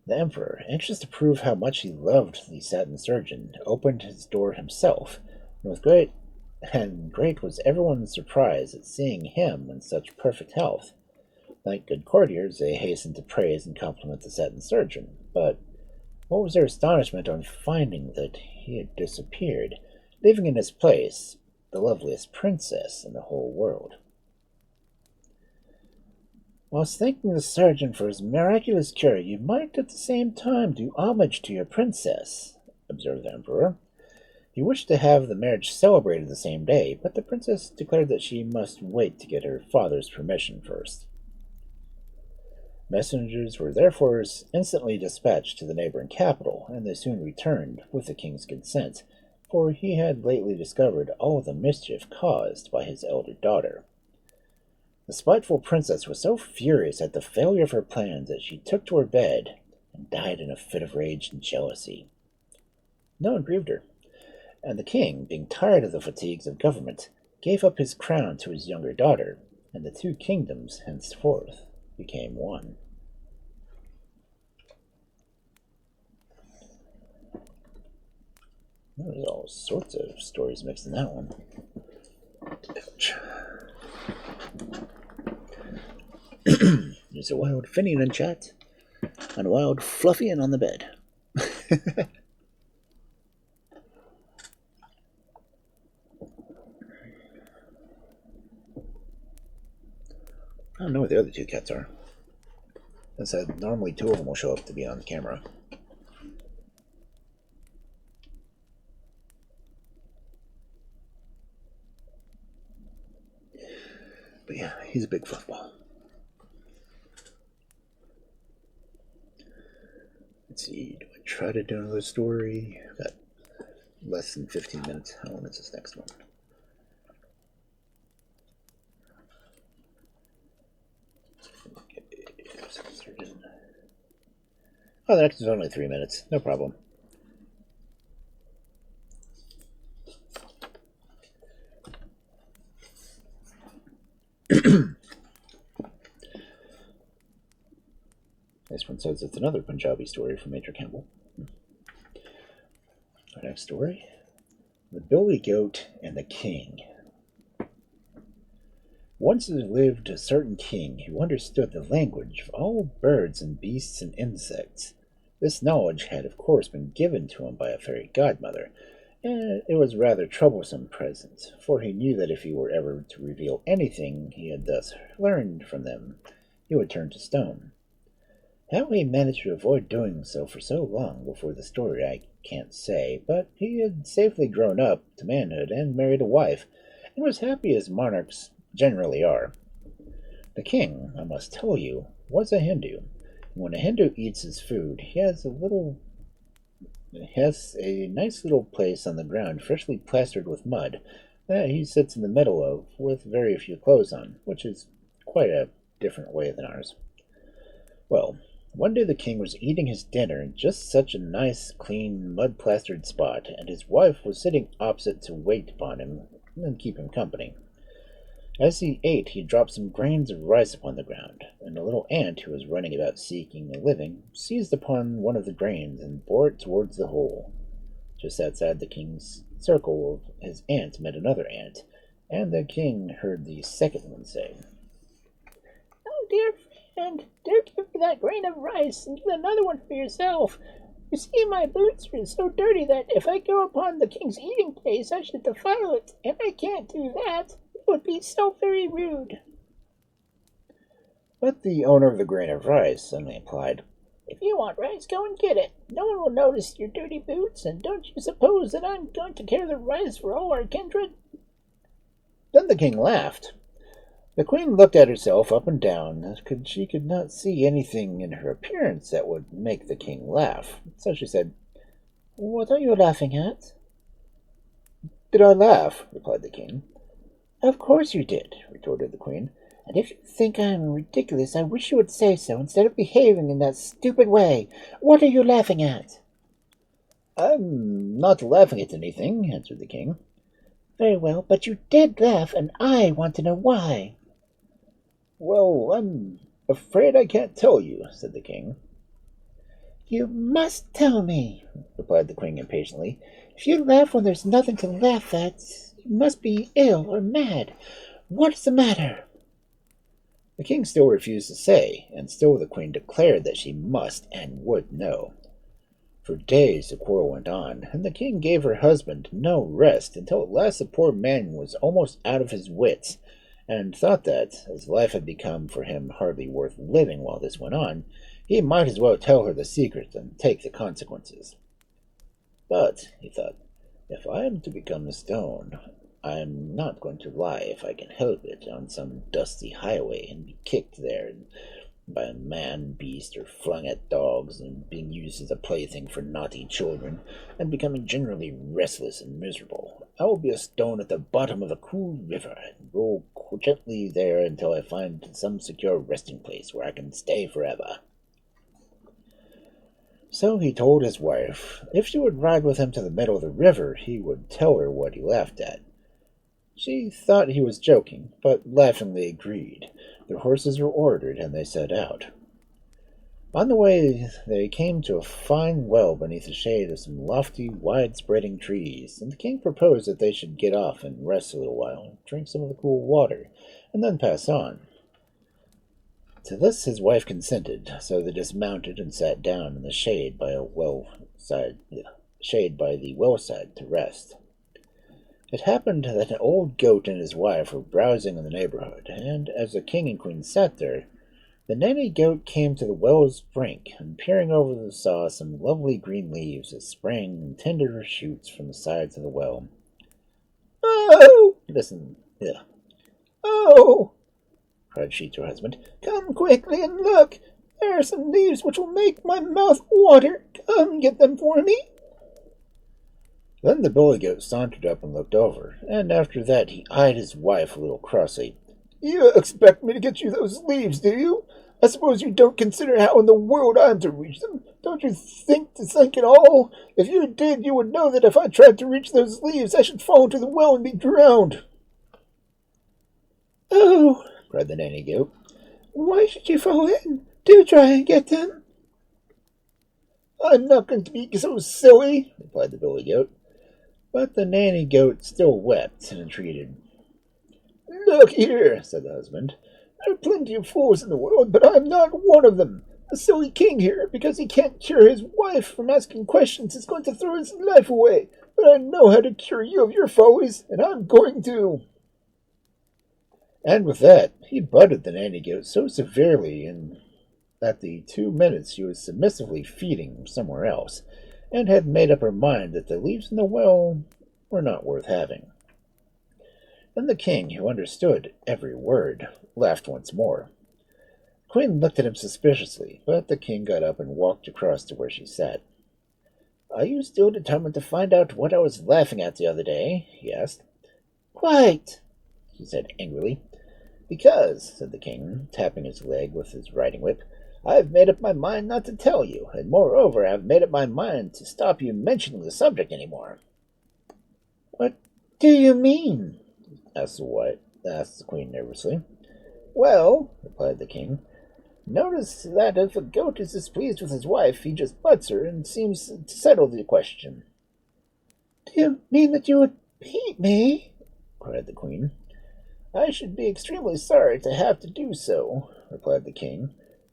The emperor, anxious to prove how much he loved the Satin Surgeon, opened his door himself, and great was everyone's surprise at seeing him in such perfect health. Like good courtiers, they hastened to praise and compliment the Satin Surgeon, but what was their astonishment on finding that he had disappeared, leaving in his place the loveliest princess in the whole world. Whilst thanking the surgeon for his miraculous cure, you might at the same time do homage to your princess, observed the emperor. He wished to have the marriage celebrated the same day, but the princess declared that she must wait to get her father's permission first. Messengers were therefore instantly dispatched to the neighboring capital, and they soon returned, with the king's consent, for he had lately discovered all the mischief caused by his elder daughter. The spiteful princess was so furious at the failure of her plans that she took to her bed and died in a fit of rage and jealousy. No one grieved her, and the king, being tired of the fatigues of government, gave up his crown to his younger daughter, and the two kingdoms henceforth became one. There's all sorts of stories mixed in that one. Ouch. There's a wild Finian in chat, and a wild Fluffian on the bed. I don't know where the other two cats are. As I said, normally two of them will show up to be on camera. But yeah, he's a big fluffball. Let's see, do I try to do another story? I've got less than 15 minutes. How long is this next one? Oh, the next is only 3 minutes. No problem. This one says it's another Punjabi story from Major Campbell. Our next story: The Billy Goat and the King. Once there lived a certain king who understood the language of all birds and beasts and insects. This knowledge had, of course, been given to him by a fairy godmother, and it was rather troublesome present, for he knew that if he were ever to reveal anything he had thus learned from them, he would turn to stone. How he managed to avoid doing so for so long before the story I can't say, but he had safely grown up to manhood and married a wife, and was happy as monarchs generally are. The king, I must tell you, was a Hindu. When a Hindu eats his food, he has a nice little place on the ground freshly plastered with mud that he sits in the middle of with very few clothes on, which is quite a different way than ours. Well, one day the king was eating his dinner in just such a nice, clean, mud-plastered spot, and his wife was sitting opposite to wait upon him and keep him company. As he ate, he dropped some grains of rice upon the ground, and a little ant who was running about seeking a living seized upon one of the grains and bore it towards the hole. Just outside the king's circle, his ant met another ant, and the king heard the second one say, "Oh, dear friend, do give me that grain of rice, and get another one for yourself. You see, my boots are so dirty that if I go upon the king's eating place, I should defile it, and I can't do that. It would be so very rude." But the owner of the grain of rice suddenly replied, "If you want rice, go and get it. No one will notice your dirty boots, and don't you suppose that I'm going to carry the rice for all our kindred?" Then the king laughed. The queen looked at herself up and down, as she could not see anything in her appearance that would make the king laugh. So she said, "What are you laughing at?" "Did I laugh?" replied the king. "Of course you did," retorted the queen. "And if you think I'm ridiculous, I wish you would say so instead of behaving in that stupid way. What are you laughing at?" "I'm not laughing at anything," answered the king. "Very well, but you did laugh, and I want to know why." "Well, I'm afraid I can't tell you," said the king. "You must tell me," replied the queen impatiently. "If you laugh when there's nothing to laugh at, you must be ill or mad. What is the matter?" The king still refused to say, and still the queen declared that she must and would know. For days the quarrel went on, and the king gave her husband no rest until at last the poor man was almost out of his wits, and thought that, as life had become for him hardly worth living while this went on, he might as well tell her the secret and take the consequences. But, he thought, if I am to become a stone, I am not going to lie if I can help it on some dusty highway and be kicked there by a man, beast, or flung at dogs, and being used as a plaything for naughty children, and becoming generally restless and miserable. I will be a stone at the bottom of a cool river, and roll gently there until I find some secure resting place where I can stay forever." So he told his wife if she would ride with him to the middle of the river, he would tell her what he laughed at. She thought he was joking, but laughingly agreed. Their horses were ordered, and they set out. On the way, they came to a fine well beneath the shade of some lofty, wide-spreading trees, and the king proposed that they should get off and rest a little while, drink some of the cool water, and then pass on. To this his wife consented, so they dismounted and sat down in the shade by the well side to rest. It happened that an old goat and his wife were browsing in the neighborhood, and as the king and queen sat there, the nanny goat came to the well's brink, and peering over saw some lovely green leaves that sprang in tender shoots from the sides of the well. "Oh!" Listen, yeah. "Oh!" cried she to her husband. "Come quickly and look. There are some leaves which will make my mouth water. Come get them for me." Then the billy goat sauntered up and looked over, and after that he eyed his wife a little crossly. "You expect me to get you those leaves, do you? I suppose you don't consider how in the world I am to reach them. Don't you think to think at all? If you did, you would know that if I tried to reach those leaves, I should fall into the well and be drowned." "Oh!" cried the nanny goat. "Why should you fall in? Do try and get them." "I'm not going to be so silly," replied the billy goat. But the nanny goat still wept and entreated. "Look here," said the husband. "There are plenty of fools in the world, but I'm not one of them. The silly king here, because he can't cure his wife from asking questions, is going to throw his life away. But I know how to cure you of your follies, and I'm going to." And with that, he butted the nanny goat so severely that the 2 minutes she was submissively feeding somewhere else, and had made up her mind that the leaves in the well were not worth having. Then the king, who understood every word, laughed once more. The queen looked at him suspiciously, but the king got up and walked across to where she sat. "Are you still determined to find out what I was laughing at the other day?" he asked. "Quite," she said angrily. "Because," said the king, tapping his leg with his riding whip, "I have made up my mind not to tell you, and moreover I have made up my mind to stop you mentioning the subject any more." "What do you mean?" asked asked the queen nervously. Well, Replied the king. notice that if a goat is displeased with his wife, he just butts her and seems to settle the question. Do you mean that you would beat me? Cried the queen. I should be extremely sorry to have to do so, replied the king,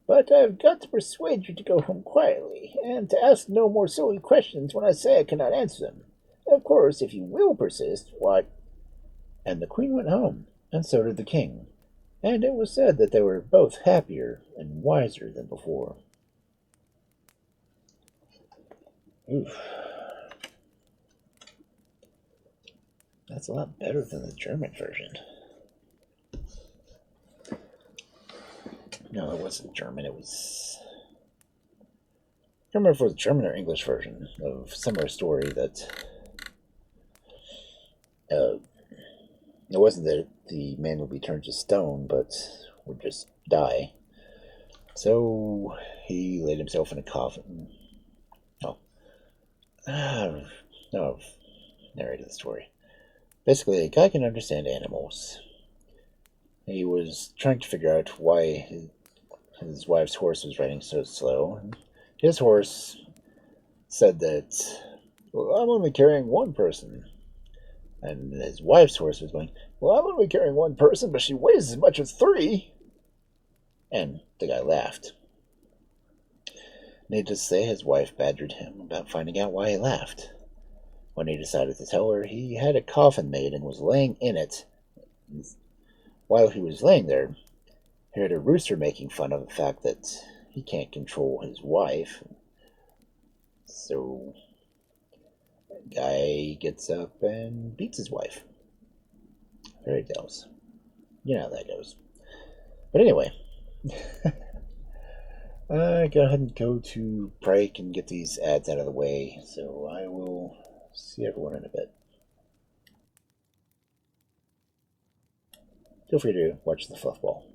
but I've got to persuade you to go home quietly, and to ask no more silly questions when I say I cannot answer them. Of course, if you will persist, why... And the queen went home, and so did the king, and it was said that they were both happier and wiser than before. Oof. That's a lot better than the German version. No, it wasn't German, it was... I don't remember if it was German or English version of a similar story that... it wasn't that the man would be turned to stone, but would just die. So he laid himself in a coffin. Oh. No, I've narrated the story. Basically, a guy can understand animals. He was trying to figure out why his wife's horse was riding so slow. His horse said that, well, I'm only carrying one person. And his wife's horse was going, well, I'm only carrying one person, but she weighs as much as 3. And the guy laughed. Needless to say, his wife badgered him about finding out why he laughed. When he decided to tell her, he had a coffin made and was laying in it. While he was laying there, he heard a rooster making fun of the fact that he can't control his wife. So the guy gets up and beats his wife. Fairy tales. You know how that goes. But anyway, I go ahead and go to break and get these ads out of the way. So I will see everyone in a bit. Feel free to watch the fluff ball.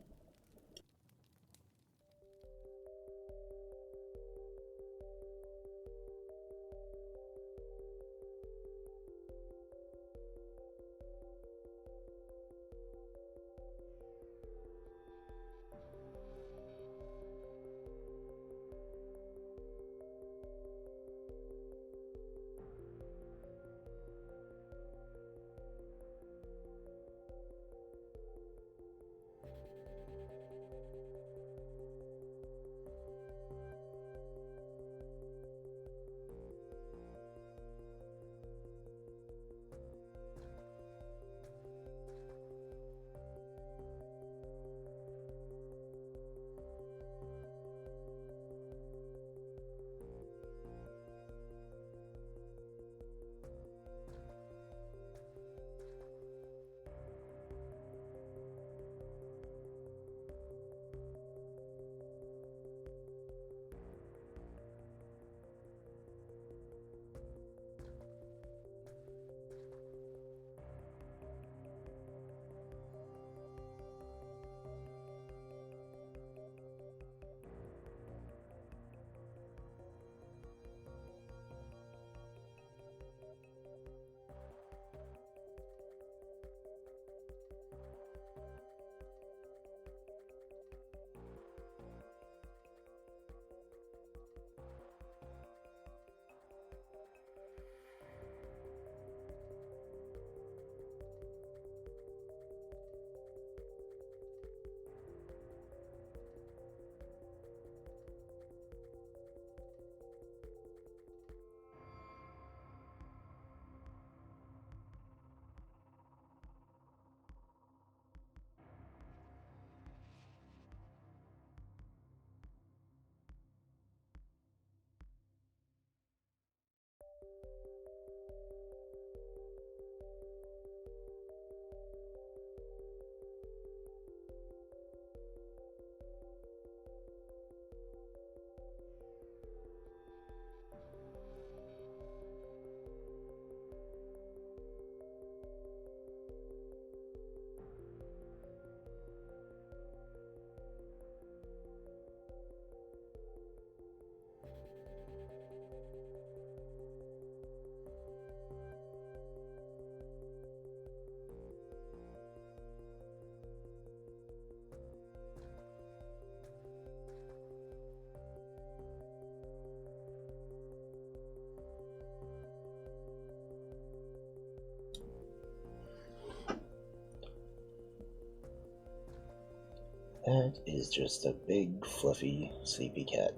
That is just a big, fluffy, sleepy cat.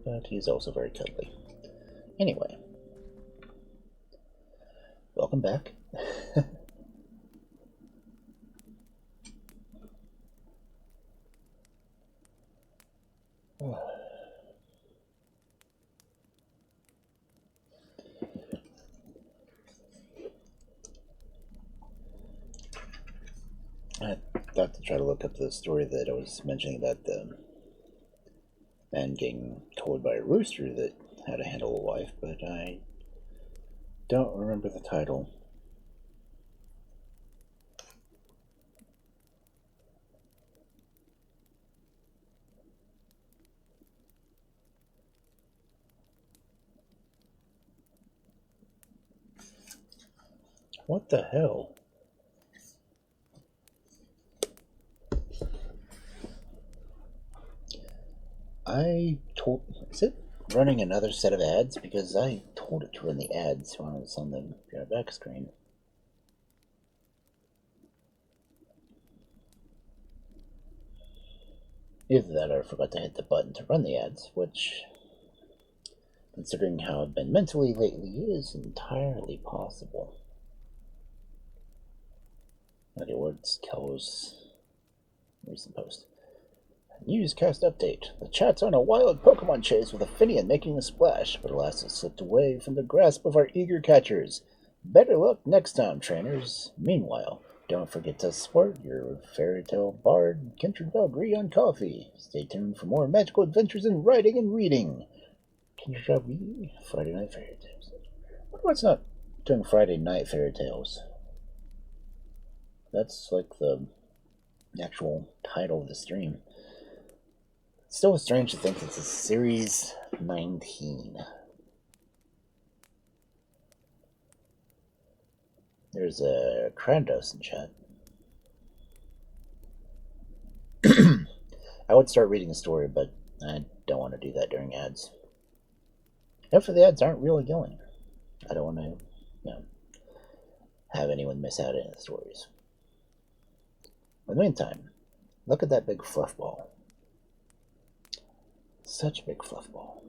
But he's also very cuddly. Anyway, welcome back. I thought to try to look up the story that I was mentioning about the man getting told by a rooster that how to handle a wife, but I don't remember the title. What the hell? Is it running another set of ads? Because I told it to run the ads when I was on the back screen. Either that or I forgot to hit the button to run the ads, which, considering how I've been mentally lately, is entirely possible. Okay, what's Kello's recent post? Newscast update. The chat's on a wild Pokemon chase with a Finian making a splash, but alas has slipped away from the grasp of our eager catchers. Better luck next time, trainers. Meanwhile, don't forget to support your fairy tale bard, Kindred Valkyrie, on Coffee. Stay tuned for more magical adventures in writing and reading. Kindred Valkyrie, Friday Night Fairy Tales. What's not doing Friday Night Fairy Tales? That's like the actual title of the stream. It's still strange to think it's a Series 19. There's a Krandos in chat. I would start reading a story, but I don't want to do that during ads. If the ads aren't really going, I don't want to, have anyone miss out on any of the stories. In the meantime, look at that big fluff ball. Such a big fluff ball.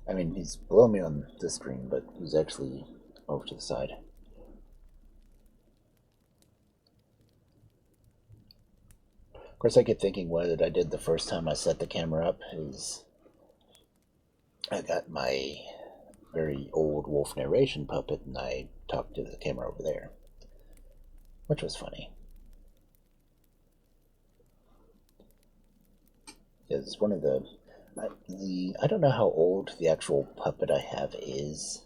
I mean, he's below me on the screen, but he's actually over to the side. Of course, I keep thinking what I did the first time I set the camera up is I got my very old Wolf narration puppet and I talked to the camera over there, which was funny. It's one of I don't know how old the actual puppet I have is,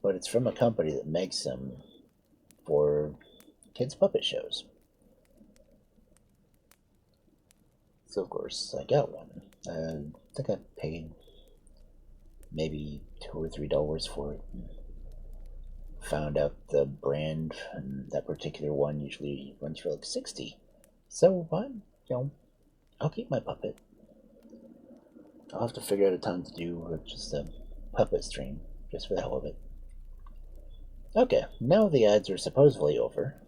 but it's from a company that makes them for kids' puppet shows. So of course I got one. I think I paid maybe $2 or $3 for it. Found out the brand, and that particular one usually runs for like $60. So I'll keep my puppet. I'll have to figure out a time to do just a puppet stream, just for the hell of it. Okay, now the ads are supposedly over.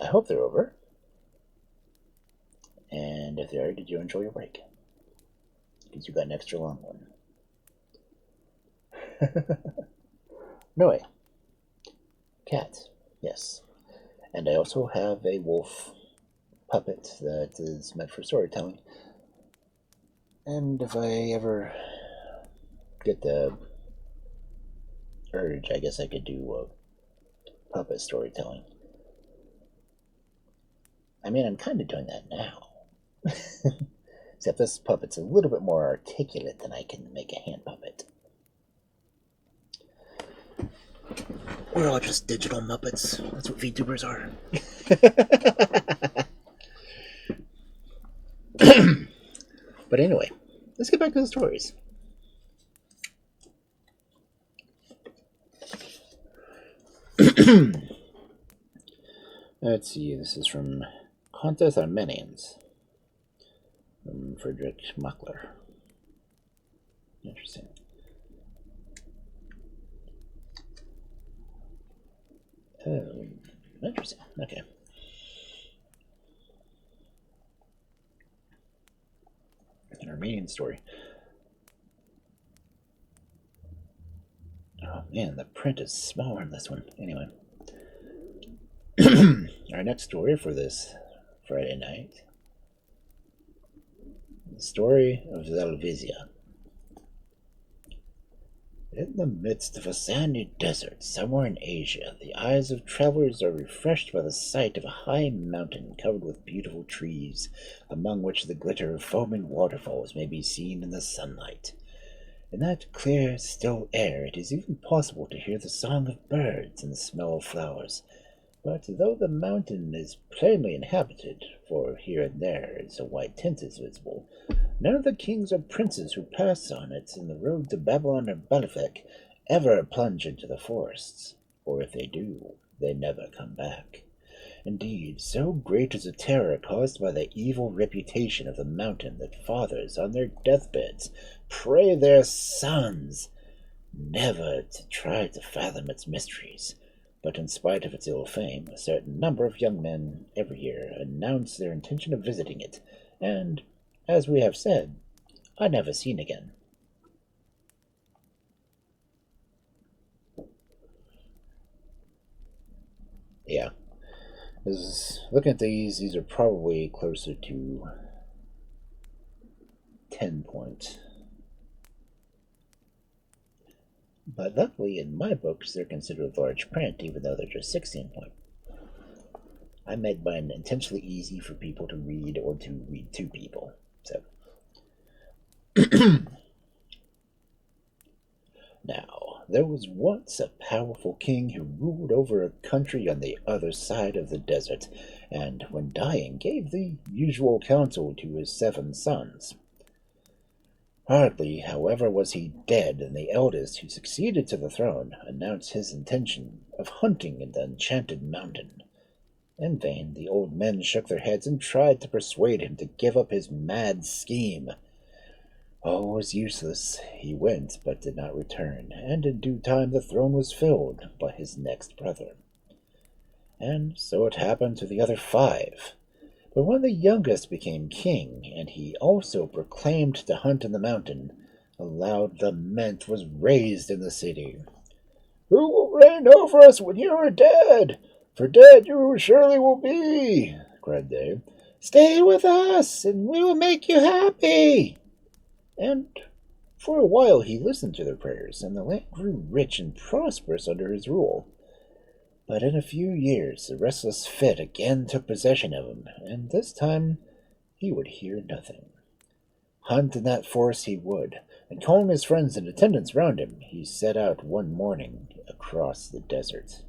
I hope they're over. And if they are, did you enjoy your break? Because you got an extra long one. No way. Cats, yes. And I also have a wolf puppet that is meant for storytelling. And if I ever get the urge, I guess I could do puppet storytelling. I mean, I'm kind of doing that now. Except this puppet's a little bit more articulate than I can make a hand puppet. We're all just digital Muppets. That's what VTubers are. But anyway, let's get back to the stories. Let's see, this is from Contest Armenians from Friedrich Mackler. Interesting. Oh, interesting. Okay. An Armenian story. Oh man, the print is smaller in this one. Anyway. Our next story for this Friday night. The Story of Zoulvisia. In the midst of a sandy desert somewhere in Asia, the eyes of travelers are refreshed by the sight of a high mountain covered with beautiful trees, among which the glitter of foaming waterfalls may be seen in the sunlight. In that clear, still air, it is even possible to hear the song of birds and the smell of flowers. But though the mountain is plainly inhabited, for here and there a white tent is visible, none of the kings or princes who pass on it in the road to Babylon or Balafek ever plunge into the forests, or if they do, they never come back. Indeed, so great is the terror caused by the evil reputation of the mountain that fathers on their deathbeds pray their sons never to try to fathom its mysteries. But in spite of its ill fame, a certain number of young men every year announce their intention of visiting it, and, as we have said, are never seen again. Yeah. Looking at these are probably closer to 10 points. But luckily, in my books, they're considered large print, even though they're just 16 point. I made mine intentionally easy for people to read or to read to people. So, now, there was once a powerful king who ruled over a country on the other side of the desert, and when dying gave the usual counsel to his 7 sons. Hardly, however, was he dead, and the eldest, who succeeded to the throne, announced his intention of hunting in the enchanted mountain. In vain, the old men shook their heads and tried to persuade him to give up his mad scheme. All was useless. He went, but did not return, and in due time the throne was filled by his next brother. And so it happened to the other 5. But when the youngest became king, and he also proclaimed to hunt in the mountain, a loud lament was raised in the city. "Who will reign over us when you are dead? For dead you surely will be," cried they. "Stay with us, and we will make you happy." And for a while he listened to their prayers, and the land grew rich and prosperous under his rule. But in a few years the restless fit again took possession of him, and this time he would hear nothing. Hunt in that forest he would, and calling his friends and attendants round him, he set out one morning across the desert.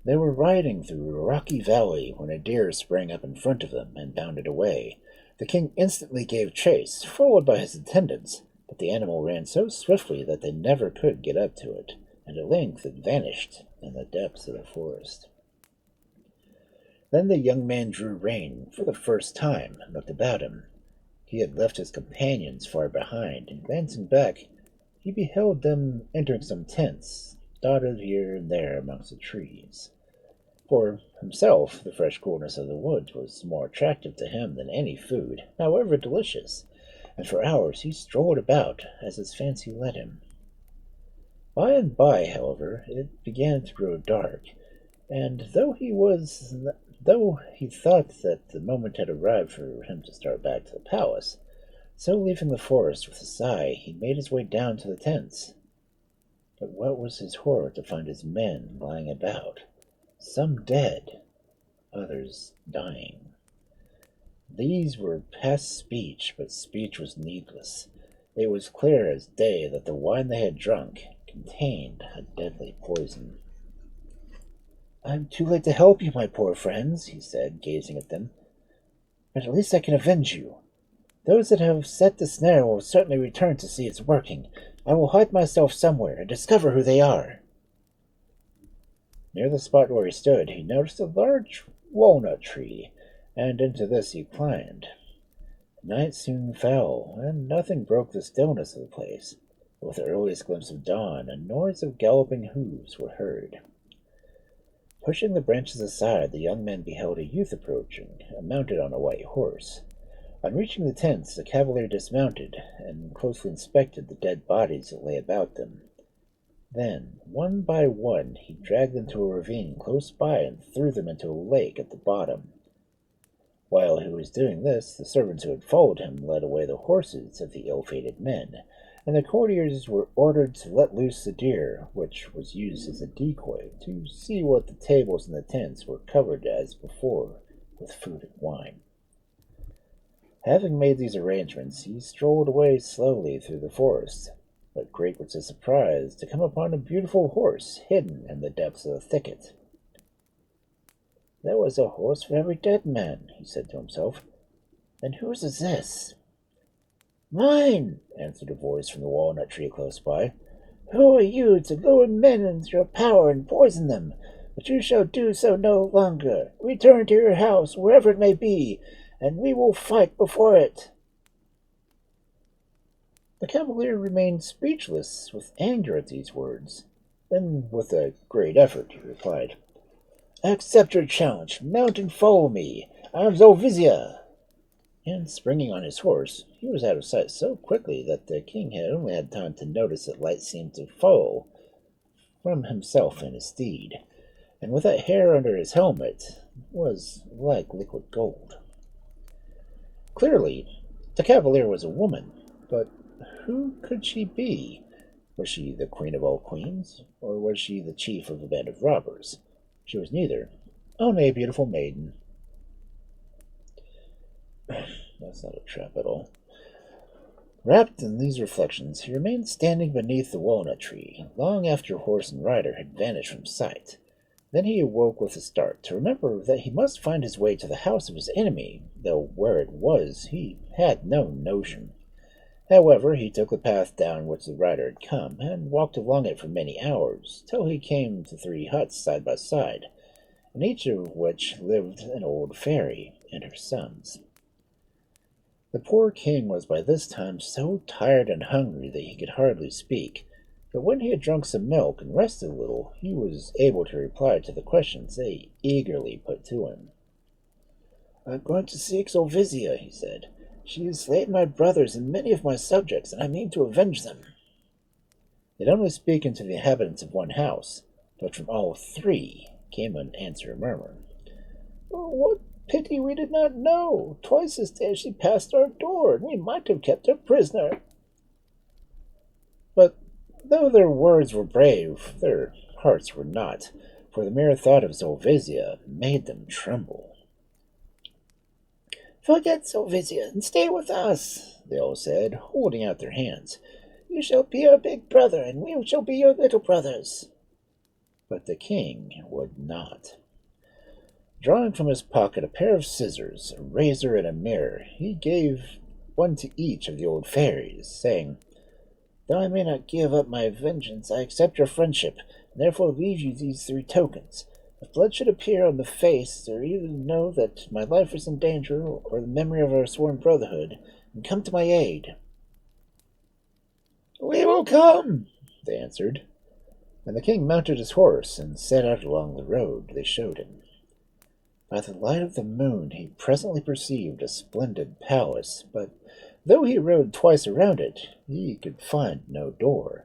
They were riding through a rocky valley when a deer sprang up in front of them and bounded away. The king instantly gave chase, followed by his attendants, but the animal ran so swiftly that they never could get up to it, and at length it vanished in the depths of the forest. Then the young man drew rein for the first time and looked about him. He had left his companions far behind, and glancing back, he beheld them entering some tents, dotted here and there amongst the trees. For himself, the fresh coolness of the woods was more attractive to him than any food, however delicious, and for hours he strolled about as his fancy led him. By and by, however, it began to grow dark, and though he thought that the moment had arrived for him to start back to the palace, so leaving the forest with a sigh, he made his way down to the tents. But what was his horror to find his men lying about, some dead, others dying. These were past speech, but speech was needless. It was clear as day that the wine they had drunk contained a deadly poison. "I'm too late to help you, my poor friends," he said, gazing at them. "But at least I can avenge you. Those that have set the snare will certainly return to see its working. I will hide myself somewhere and discover who they are." Near the spot where he stood, he noticed a large walnut tree, and into this he climbed. Night soon fell, and nothing broke the stillness of the place. With the earliest glimpse of dawn, a noise of galloping hooves were heard. Pushing the branches aside, the young men beheld a youth approaching, mounted on a white horse. On reaching the tents, the cavalier dismounted and closely inspected the dead bodies that lay about them. Then, one by one, he dragged them to a ravine close by and threw them into a lake at the bottom. While he was doing this, the servants who had followed him led away the horses of the ill-fated men, and the courtiers were ordered to let loose the deer, which was used as a decoy, to see what the tables in the tents were covered as before with food and wine. Having made these arrangements, he strolled away slowly through the forest, but great was his surprise to come upon a beautiful horse hidden in the depths of the thicket. "There was a horse for every dead man," he said to himself. "And whose is this?" "Mine," answered a voice from the walnut tree close by. "Who are you to lure men into your power and poison them? But you shall do so no longer. Return to your house, wherever it may be, and we will fight before it." The cavalier remained speechless with anger at these words. Then, with a great effort, he replied, "I accept your challenge. Mount and follow me. I am Zoulvisia." And springing on his horse, he was out of sight so quickly that the king had only had time to notice that light seemed to fall from himself and his steed, and with that hair under his helmet was like liquid gold. Clearly, the cavalier was a woman, but who could she be? Was she the queen of all queens, or was she the chief of a band of robbers? She was neither, only a beautiful maiden. That's not a trap at all. Wrapped in these reflections, he remained standing beneath the walnut tree, long after horse and rider had vanished from sight. Then he awoke with a start, to remember that he must find his way to the house of his enemy, though where it was he had no notion. However, he took the path down which the rider had come, and walked along it for many hours, till he came to 3 huts side by side, in each of which lived an old fairy and her sons. The poor king was by this time so tired and hungry that he could hardly speak, but when he had drunk some milk and rested a little, he was able to reply to the questions they eagerly put to him. "I am going to seek Zoulvisia," he said. "She has slain my brothers and many of my subjects, and I mean to avenge them." They had only spoken to the inhabitants of one house, but from all 3 came an answering murmur. "Oh, what pity we did not know! Twice this day she passed our door, and we might have kept her prisoner." But though their words were brave, their hearts were not, for the mere thought of Zoulvisia made them tremble. "Forget Zoulvisia and stay with us," they all said, holding out their hands. "You shall be our big brother, and we shall be your little brothers." But the king would not. Drawing from his pocket a pair of scissors, a razor, and a mirror, he gave one to each of the old fairies, saying, "Though I may not give up my vengeance, I accept your friendship, and therefore leave you these 3 tokens. If blood should appear on the face, or either know that my life is in danger, or the memory of our sworn brotherhood, and come to my aid." "We will come," they answered, and the king mounted his horse and set out along the road they showed him. By the light of the moon he presently perceived a splendid palace, but though he rode twice around it, he could find no door.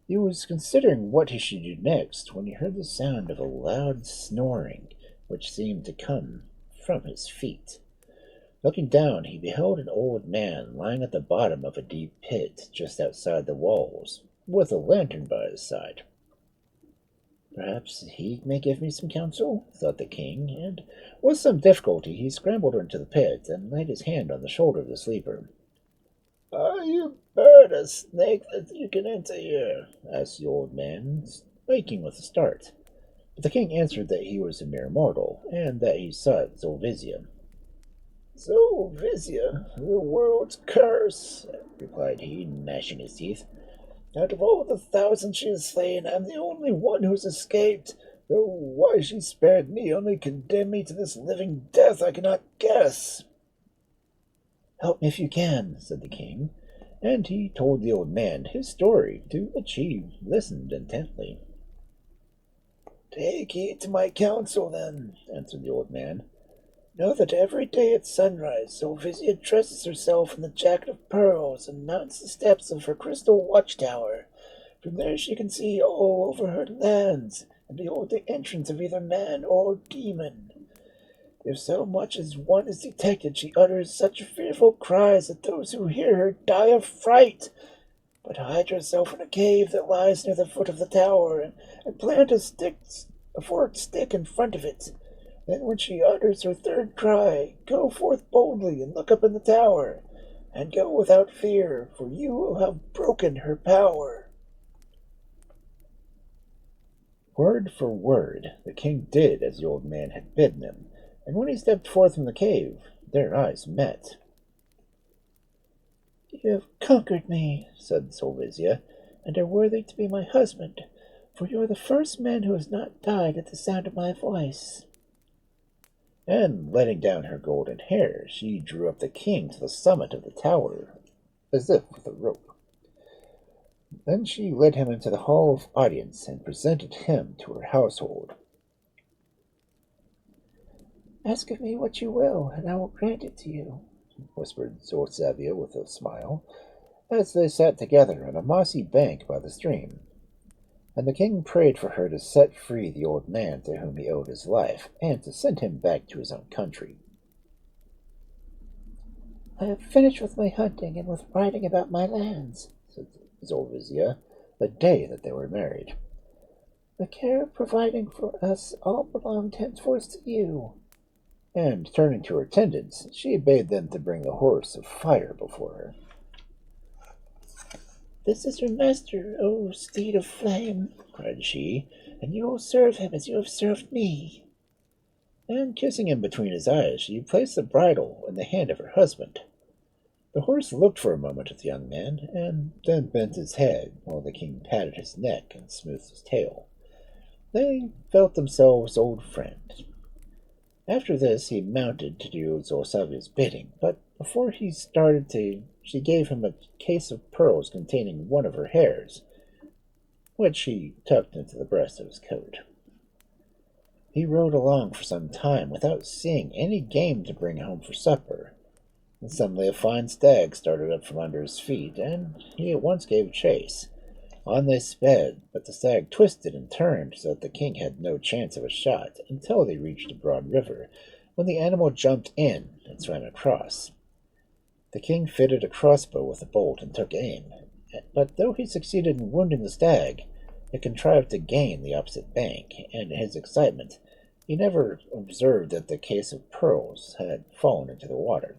He was considering what he should do next when he heard the sound of a loud snoring, which seemed to come from his feet. Looking down, he beheld an old man lying at the bottom of a deep pit just outside the walls, with a lantern by his side. "Perhaps he may give me some counsel," thought the king, and with some difficulty he scrambled into the pit and laid his hand on the shoulder of the sleeper. "Are you bird or snake that you can enter here?" asked the old man, waking with a start. But the king answered that he was a mere mortal, and that he sought Zoulvisia. "Zoulvisia, the world's curse," replied he, gnashing his teeth. "Out of all the thousands she has slain, I am the only one who has escaped, though why she spared me, only condemned me to this living death, I cannot guess." "Help me if you can," said the king, and he told the old man his story, to which he listened intently. "Take heed to my counsel, then," answered the old man. "Know that every day at sunrise Zoulvisia dresses herself in the jacket of pearls and mounts the steps of her crystal watchtower. From there she can see all over her lands and behold the entrance of either man or demon. If so much as one is detected, she utters such fearful cries that those who hear her die of fright. But hide yourself in a cave that lies near the foot of the tower, and plant a forked stick in front of it. Then when she utters her third cry, go forth boldly and look up in the tower, and go without fear, for you will have broken her power." Word for word, the king did as the old man had bidden him, and when he stepped forth from the cave, their eyes met. "You have conquered me," said Zoulvisia, "and are worthy to be my husband, for you are the first man who has not died at the sound of my voice." And letting down her golden hair, she drew up the king to the summit of the tower, as if with a rope. Then she led him into the hall of audience and presented him to her household. "Ask of me what you will, and I will grant it to you," whispered Zoulvisia with a smile, as they sat together on a mossy bank by the stream. And the king prayed for her to set free the old man to whom he owed his life, and to send him back to his own country. "I have finished with my hunting and with writing about my lands," said Zoulvisia, the day that they were married. "The care of providing for us all belonged henceforth to you." And turning to her attendants, she bade them to bring the horse of fire before her. "This is your master, O steed of flame," cried she, "and you will serve him as you have served me." And kissing him between his eyes, she placed the bridle in the hand of her husband. The horse looked for a moment at the young man, and then bent his head, while the king patted his neck and smoothed his tail. They felt themselves old friends. After this he mounted to do Zoulvia's bidding, but before he started she gave him a case of pearls containing one of her hairs, which he tucked into the breast of his coat. He rode along for some time without seeing any game to bring home for supper, and suddenly a fine stag started up from under his feet, and he at once gave chase. On they sped, but the stag twisted and turned so that the king had no chance of a shot until they reached a broad river, when the animal jumped in and swam across. The king fitted a crossbow with a bolt and took aim, but though he succeeded in wounding the stag, it contrived to gain the opposite bank, and in his excitement he never observed that the case of pearls had fallen into the water.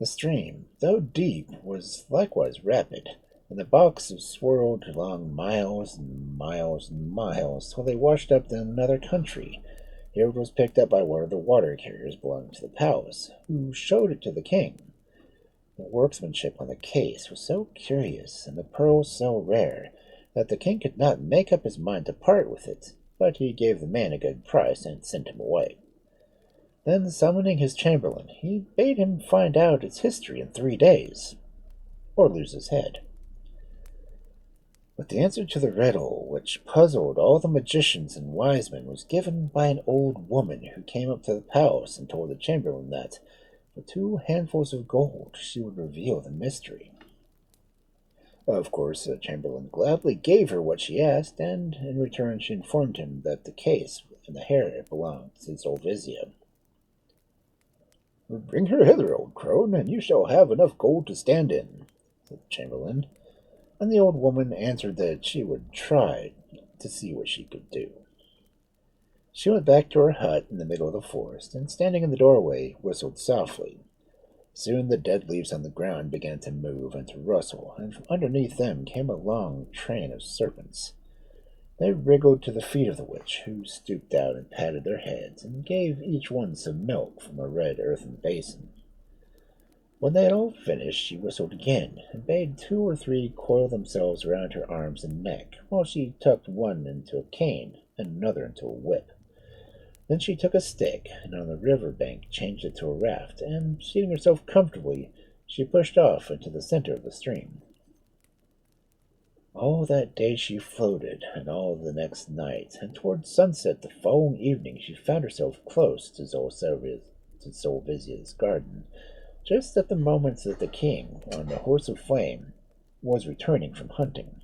The stream, though deep, was likewise rapid, and the box swirled along miles and miles and miles till they washed up in another country. Here it was picked up by one of the water carriers belonging to the palace, who showed it to the king. The workmanship on the case was so curious, and the pearls so rare, that the king could not make up his mind to part with it, but he gave the man a good price and sent him away. Then, summoning his chamberlain, he bade him find out its history in 3 days, or lose his head. But the answer to the riddle, which puzzled all the magicians and wise men, was given by an old woman who came up to the palace and told the chamberlain that, for 2 handfuls of gold, she would reveal the mystery. Of course, the chamberlain gladly gave her what she asked, and in return she informed him that the case and the hair belonged to Zoulvisia. "Bring her hither, old crone, and you shall have enough gold to stand in," said the chamberlain. And the old woman answered that she would try to see what she could do. She went back to her hut in the middle of the forest, and standing in the doorway, whistled softly. Soon the dead leaves on the ground began to move and to rustle, and from underneath them came a long train of serpents. They wriggled to the feet of the witch, who stooped down and patted their heads, and gave each one some milk from a red earthen basin. When they had all finished, she whistled again, and bade 2 or 3 coil themselves around her arms and neck, while she tucked one into a cane and another into a whip. Then she took a stick, and on the river bank changed it to a raft, and, seating herself comfortably, she pushed off into the center of the stream. All that day she floated, and all the next night, and towards sunset the following evening she found herself close to Zoulvisia's garden, just at the moment that the king, on the horse of flame, was returning from hunting.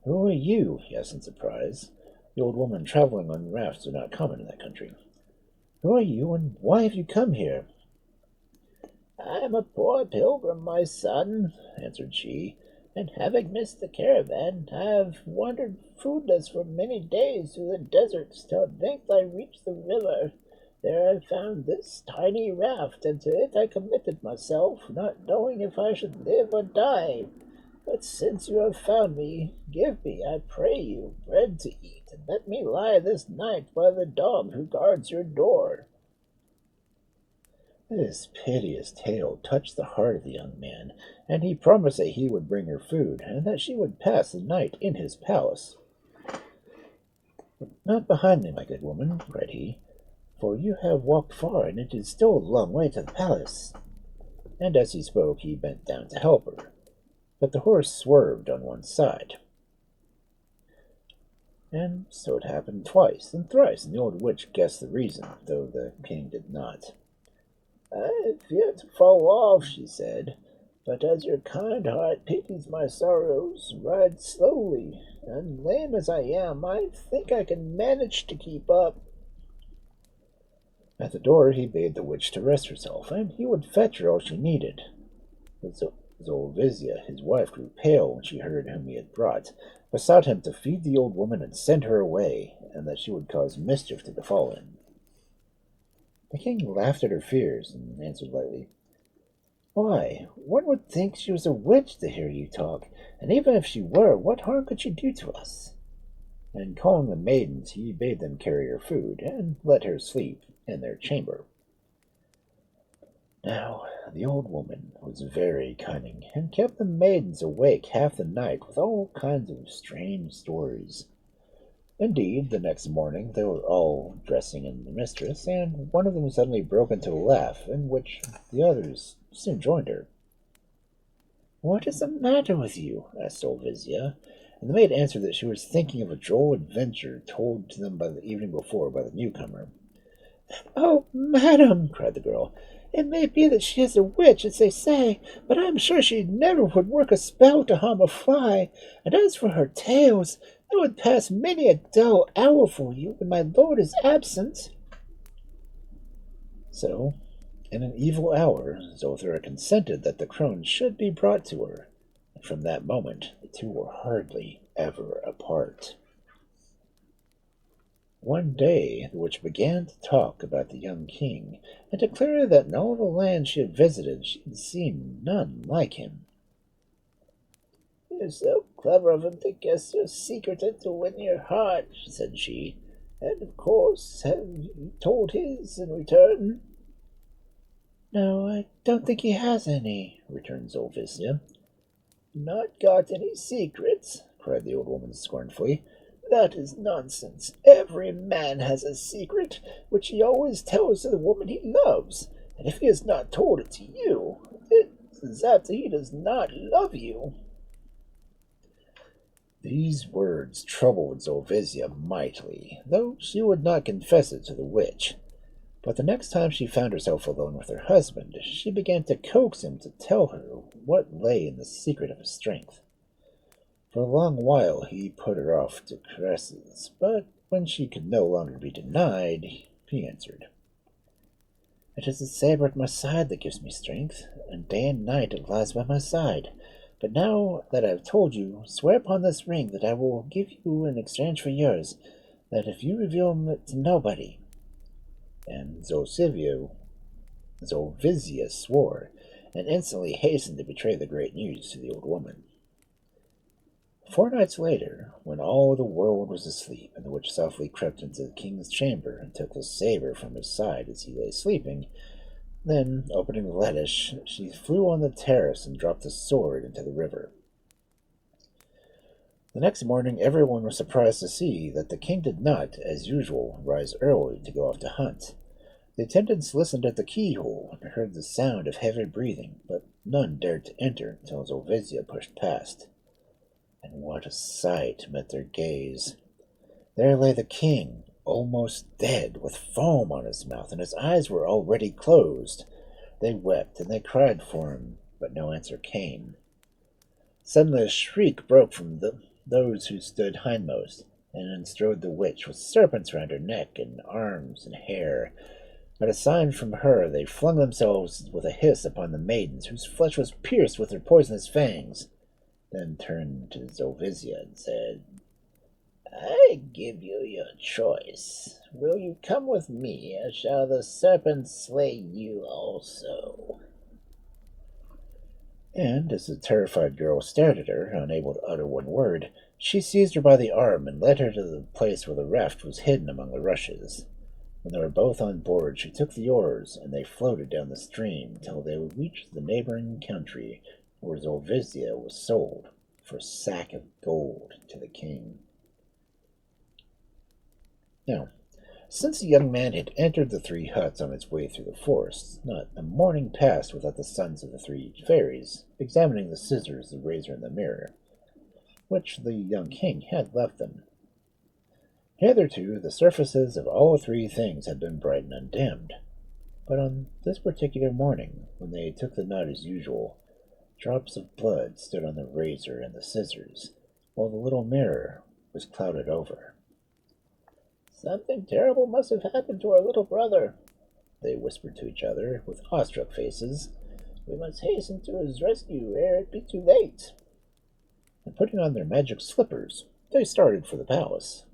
"Who are you?" he asked in surprise. The old woman traveling on rafts are not common in that country. "Who are you, and why have you come here?" "I am a poor pilgrim, my son," answered she, "and having missed the caravan, I have wandered foodless for many days through the deserts, till at length I reached the river. There I found this tiny raft, and to it I committed myself, not knowing if I should live or die. But since you have found me, give me, I pray you, bread to eat, and let me lie this night by the dog who guards your door." This piteous tale touched the heart of the young man, and he promised that he would bring her food, and that she would pass the night in his palace. "Not behind me, my good woman," cried he, "for you have walked far, and it is still a long way to the palace." And as he spoke, he bent down to help her, but the horse swerved on one side. And so it happened twice and thrice, and the old witch guessed the reason, though the king did not. "I fear to fall off," she said, "but as your kind heart pities my sorrows, ride slowly, and lame as I am, I think I can manage to keep up." At the door he bade the witch to rest herself, and he would fetch her all she needed. But Zoulvisia, his wife, grew pale when she heard whom he had brought, besought him to feed the old woman and send her away, and that she would cause mischief to befall him. The king laughed at her fears, and answered lightly, "Why, one would think she was a witch to hear you talk, and even if she were, what harm could she do to us?" And calling the maidens, he bade them carry her food, and let her sleep in their chamber. Now, the old woman was very cunning, and kept the maidens awake half the night with all kinds of strange stories. Indeed, the next morning they were all dressing in the mistress, and one of them suddenly broke into a laugh, in which the others soon joined her. "What is the matter with you?" asked Zoulvisia, and the maid answered that she was thinking of a droll adventure told to them by the evening before by the newcomer. "Oh, madam," cried the girl, "it may be that she is a witch, as they say, but I am sure she never would work a spell to harm a fly, and as for her tales, they would pass many a dull hour for you when my lord is absent." So, in an evil hour, Zothra consented that the crone should be brought to her, and from that moment the two were hardly ever apart. One day the witch began to talk about the young king, and declared that in all the lands she had visited she had seen none like him. "You're so clever of him to guess your secret and to win your heart," said she. "And of course, have you told his in return?" "No, I don't think he has any," returned Zoulvisia. "Not got any secrets?" cried the old woman scornfully. "That is nonsense. Every man has a secret, which he always tells to the woman he loves, and if he has not told it to you, it is that he does not love you." These words troubled Zoulvisia mightily, though she would not confess it to the witch. But the next time she found herself alone with her husband, she began to coax him to tell her what lay in the secret of his strength. For a long while he put her off to caresses, but when she could no longer be denied, he answered, "It is the saber at my side that gives me strength, and day and night it lies by my side. But now that I have told you, swear upon this ring that I will give you in exchange for yours, that if you reveal it to nobody." And Zoulvisia swore, and instantly hastened to betray the great news to the old woman. 4 nights later, when all the world was asleep, and the witch softly crept into the king's chamber and took the saber from his side as he lay sleeping, then, opening the lattice, she flew on the terrace and dropped the sword into the river. The next morning, everyone was surprised to see that the king did not, as usual, rise early to go off to hunt. The attendants listened at the keyhole and heard the sound of heavy breathing, but none dared to enter until Zoulvisia pushed past. And what a sight met their gaze! There lay the king, almost dead, with foam on his mouth, and his eyes were already closed. They wept and they cried for him, but no answer came. Suddenly a shriek broke from those who stood hindmost, and in strode the witch, with serpents round her neck and arms and hair. At a sign from her, they flung themselves with a hiss upon the maidens, whose flesh was pierced with their poisonous fangs, then turned to Zoulvisia and said, "I give you your choice. Will you come with me, or shall the serpents slay you also?" And as the terrified girl stared at her, unable to utter one word, she seized her by the arm and led her to the place where the raft was hidden among the rushes. When they were both on board, she took the oars, and they floated down the stream till they reached the neighboring country, where Zoulvisia was sold for a sack of gold to the king. Now, since the young man had entered the three huts on his way through the forest, not a morning passed without the sons of the three fairies examining the scissors, the razor, and the mirror, which the young king had left them. Hitherto, the surfaces of all three things had been bright and undimmed, but on this particular morning, when they took the nut as usual, drops of blood stood on the razor and the scissors, while the little mirror was clouded over. "Something terrible must have happened to our little brother," they whispered to each other with awestruck faces. "We must hasten to his rescue ere it be too late." And putting on their magic slippers, they started for the palace.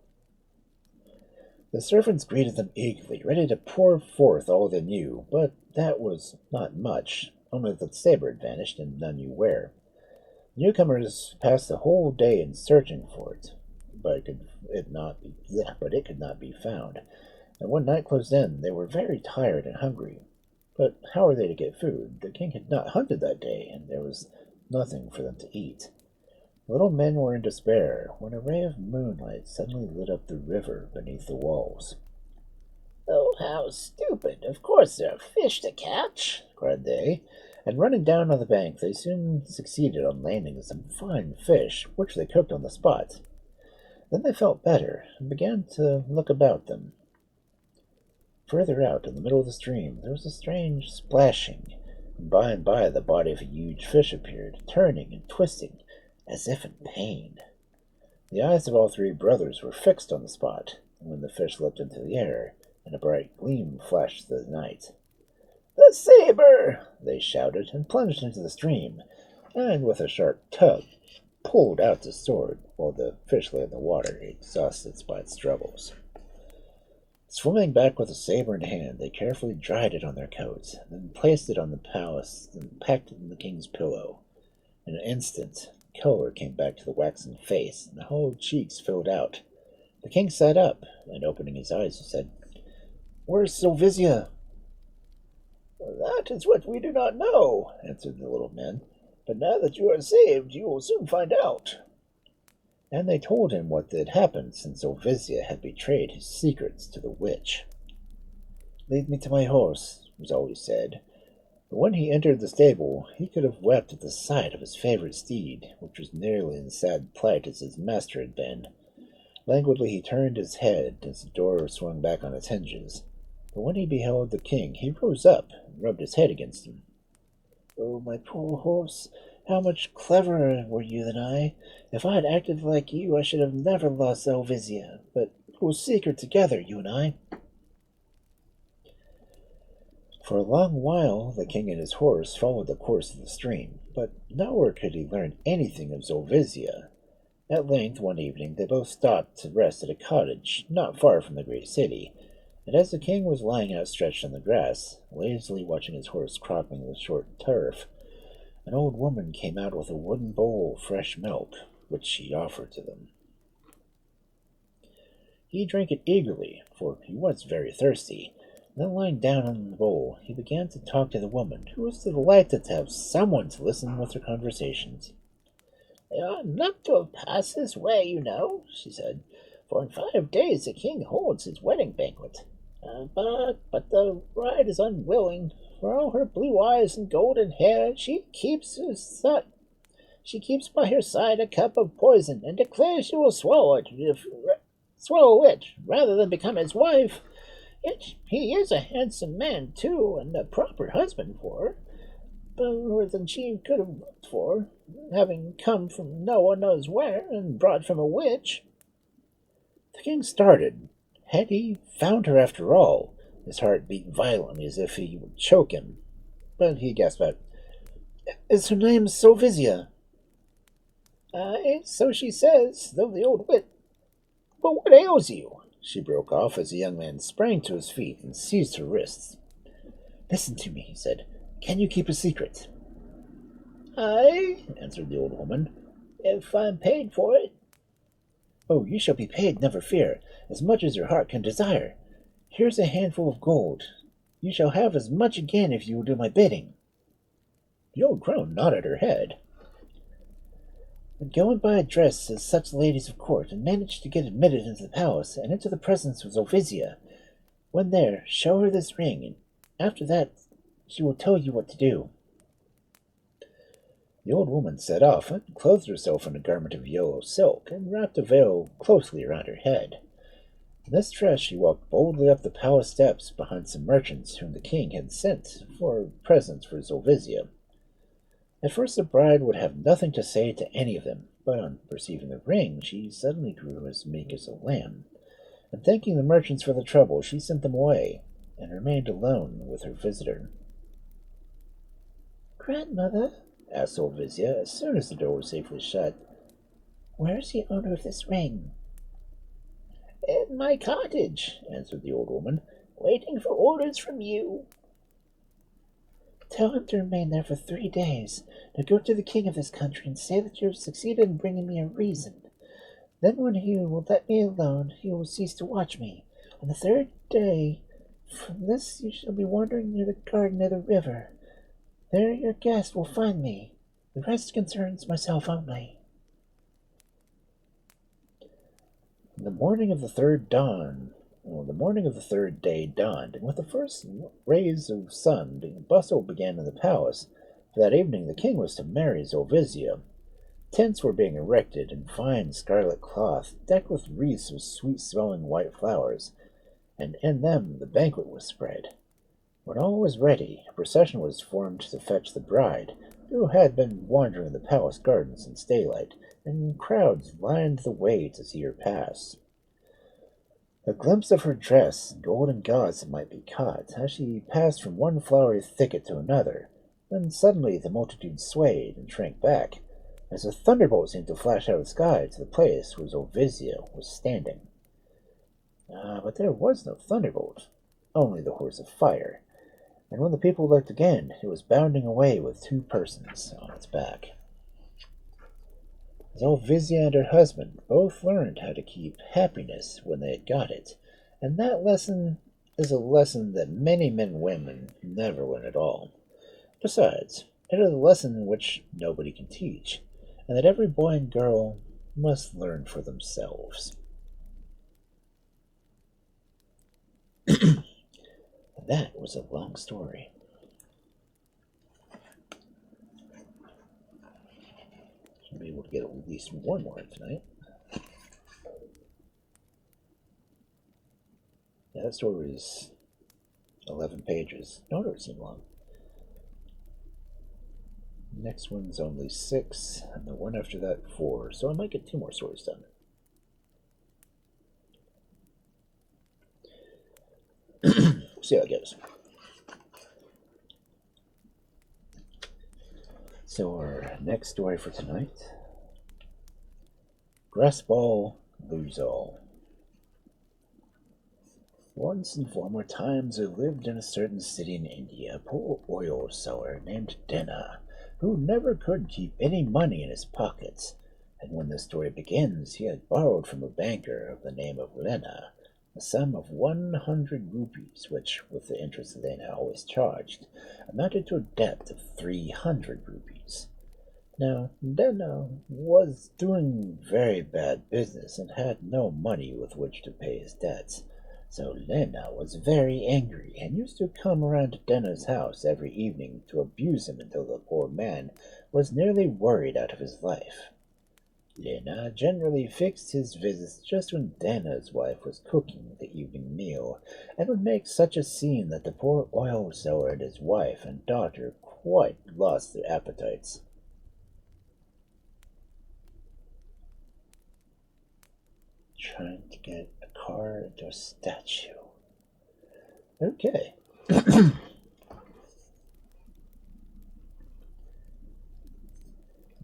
The servants greeted them eagerly, ready to pour forth all they knew, but that was not much, only that the saber had vanished and none knew where. The newcomers passed the whole day in searching for it, but it could not be found. And when night closed in, they were very tired and hungry. But how were they to get food? The king had not hunted that day, and there was nothing for them to eat. The little men were in despair when a ray of moonlight suddenly lit up the river beneath the walls. "Oh, how stupid! Of course there are fish to catch!" cried they, and running down on the bank, they soon succeeded on landing some fine fish, which they cooked on the spot. Then they felt better, and began to look about them. Further out, in the middle of the stream, there was a strange splashing, and by the body of a huge fish appeared, turning and twisting, as if in pain. The eyes of all three brothers were fixed on the spot, and when the fish leapt into the air, and a bright gleam flashed through the night. "The saber!" they shouted, and plunged into the stream, and with a sharp tug, pulled out the sword, while the fish lay in the water, exhausted by its struggles. Swimming back with the saber in hand, they carefully dried it on their coats, then placed it on the palace, and packed it in the king's pillow. In an instant, color came back to the waxen face, and the whole cheeks filled out. The king sat up, and opening his eyes, he said, "Where's Zoulvisia?" "That is what we do not know," answered the little men. "But now that you are saved, you will soon find out." And they told him what had happened since Zoulvisia had betrayed his secrets to the witch. "Lead me to my horse," was all he said. But when he entered the stable, he could have wept at the sight of his favorite steed, which was nearly in sad plight as his master had been. Languidly he turned his head as the door swung back on its hinges. But when he beheld the king, he rose up and rubbed his head against him. "Oh, my poor horse, how much cleverer were you than I! If I had acted like you, I should have never lost Zoulvisia, but we'll seek her together, you and I." For a long while the king and his horse followed the course of the stream, but nowhere could he learn anything of Zoulvisia. At length, one evening, they both stopped to rest at a cottage not far from the great city, and as the king was lying outstretched on the grass, lazily watching his horse cropping the short turf, an old woman came out with a wooden bowl of fresh milk, which she offered to them. He drank it eagerly, for he was very thirsty. Then lying down on the bowl, he began to talk to the woman, who was delighted to have someone to listen with her conversations. I'm not to pass this way, you know, she said, for in 5 days the king holds his wedding banquet. But the bride is unwilling. For all her blue eyes and golden hair, she keeps by her side a cup of poison, and declares she will swallow it rather than become his wife. Yet he is a handsome man too, and a proper husband for her, more than she could have looked for, having come from no one knows where, and brought from a witch. The king started. Had he found her after all? His heart beat violently as if he would choke him. But he gasped out, "Is her name Zoulvisia?" Aye, so she says, though the old wit. But what ails you? She broke off as the young man sprang to his feet and seized her wrists. "Listen to me," he said. "Can you keep a secret?" "Aye," answered the old woman, "if I'm paid for it." "Oh, you shall be paid, never fear, as much as your heart can desire. Here's a handful of gold. You shall have as much again if you will do my bidding." The old crone nodded her head. "Then go and buy a dress as such ladies of court, and manage to get admitted into the palace and into the presence of Zoulvisia. When there, show her this ring, and after that she will tell you what to do." The old woman set off and clothed herself in a garment of yellow silk and wrapped a veil closely around her head. In this dress she walked boldly up the palace steps behind some merchants whom the king had sent for presents for Zoulvisia. At first the bride would have nothing to say to any of them, but on perceiving the ring she suddenly grew as meek as a lamb, and thanking the merchants for the trouble she sent them away, and remained alone with her visitor. "Grandmother," asked Zoulvisia as soon as the door was safely shut, "where is the owner of this ring?" "In my cottage," answered the old woman, "waiting for orders from you." "Tell him to remain there for 3 days. Now go to the king of this country and say that you have succeeded in bringing me a reason. Then when he will let me alone, he will cease to watch me. On the 3rd day from this you shall be wandering near the garden near the river. There your guest will find me. The rest concerns myself only." The morning of the third day dawned, and with the first rays of sun, bustle began in the palace. For that evening the king was to marry Zoulvisia. Tents were being erected, and fine scarlet cloth, decked with wreaths of sweet-smelling white flowers, and in them the banquet was spread. When all was ready, a procession was formed to fetch the bride, who had been wandering the palace gardens since daylight, and crowds lined the way to see her pass. A glimpse of her dress and golden gauze might be caught as she passed from one flowery thicket to another. Then suddenly the multitude swayed and shrank back, as a thunderbolt seemed to flash out of the sky to the place where Zoulvisia was standing. But there was no thunderbolt, only the horse of fire, and when the people looked again, it was bounding away with 2 persons on its back. Zoulvisia and her husband both learned how to keep happiness when they had got it, and that lesson is a lesson that many men and women never learn at all. Besides, it is a lesson which nobody can teach, and that every boy and girl must learn for themselves. That was a long story. I'll be able to get at least one more tonight. Yeah, that story is 11 pages. No, it doesn't seem long. Next one's only 6, and the one after that 4, so I might get 2 more stories done. See how it goes. So our next story for tonight, Grasp all, lose all. Once in former times there lived in a certain city in India a poor oil seller named Denna, who never could keep any money in his pockets, and when the story begins he had borrowed from a banker of the name of Lena a sum of 100 rupees, which, with the interest Lena always charged, amounted to a debt of 300 rupees. Now, Dana was doing very bad business and had no money with which to pay his debts. So Lena was very angry and used to come around to Dena's house every evening to abuse him until the poor man was nearly worried out of his life. Lena generally fixed his visits just when Dana's wife was cooking the evening meal, and would make such a scene that the poor oil seller and his wife and daughter quite lost their appetites. Trying to get a car into a statue. Okay.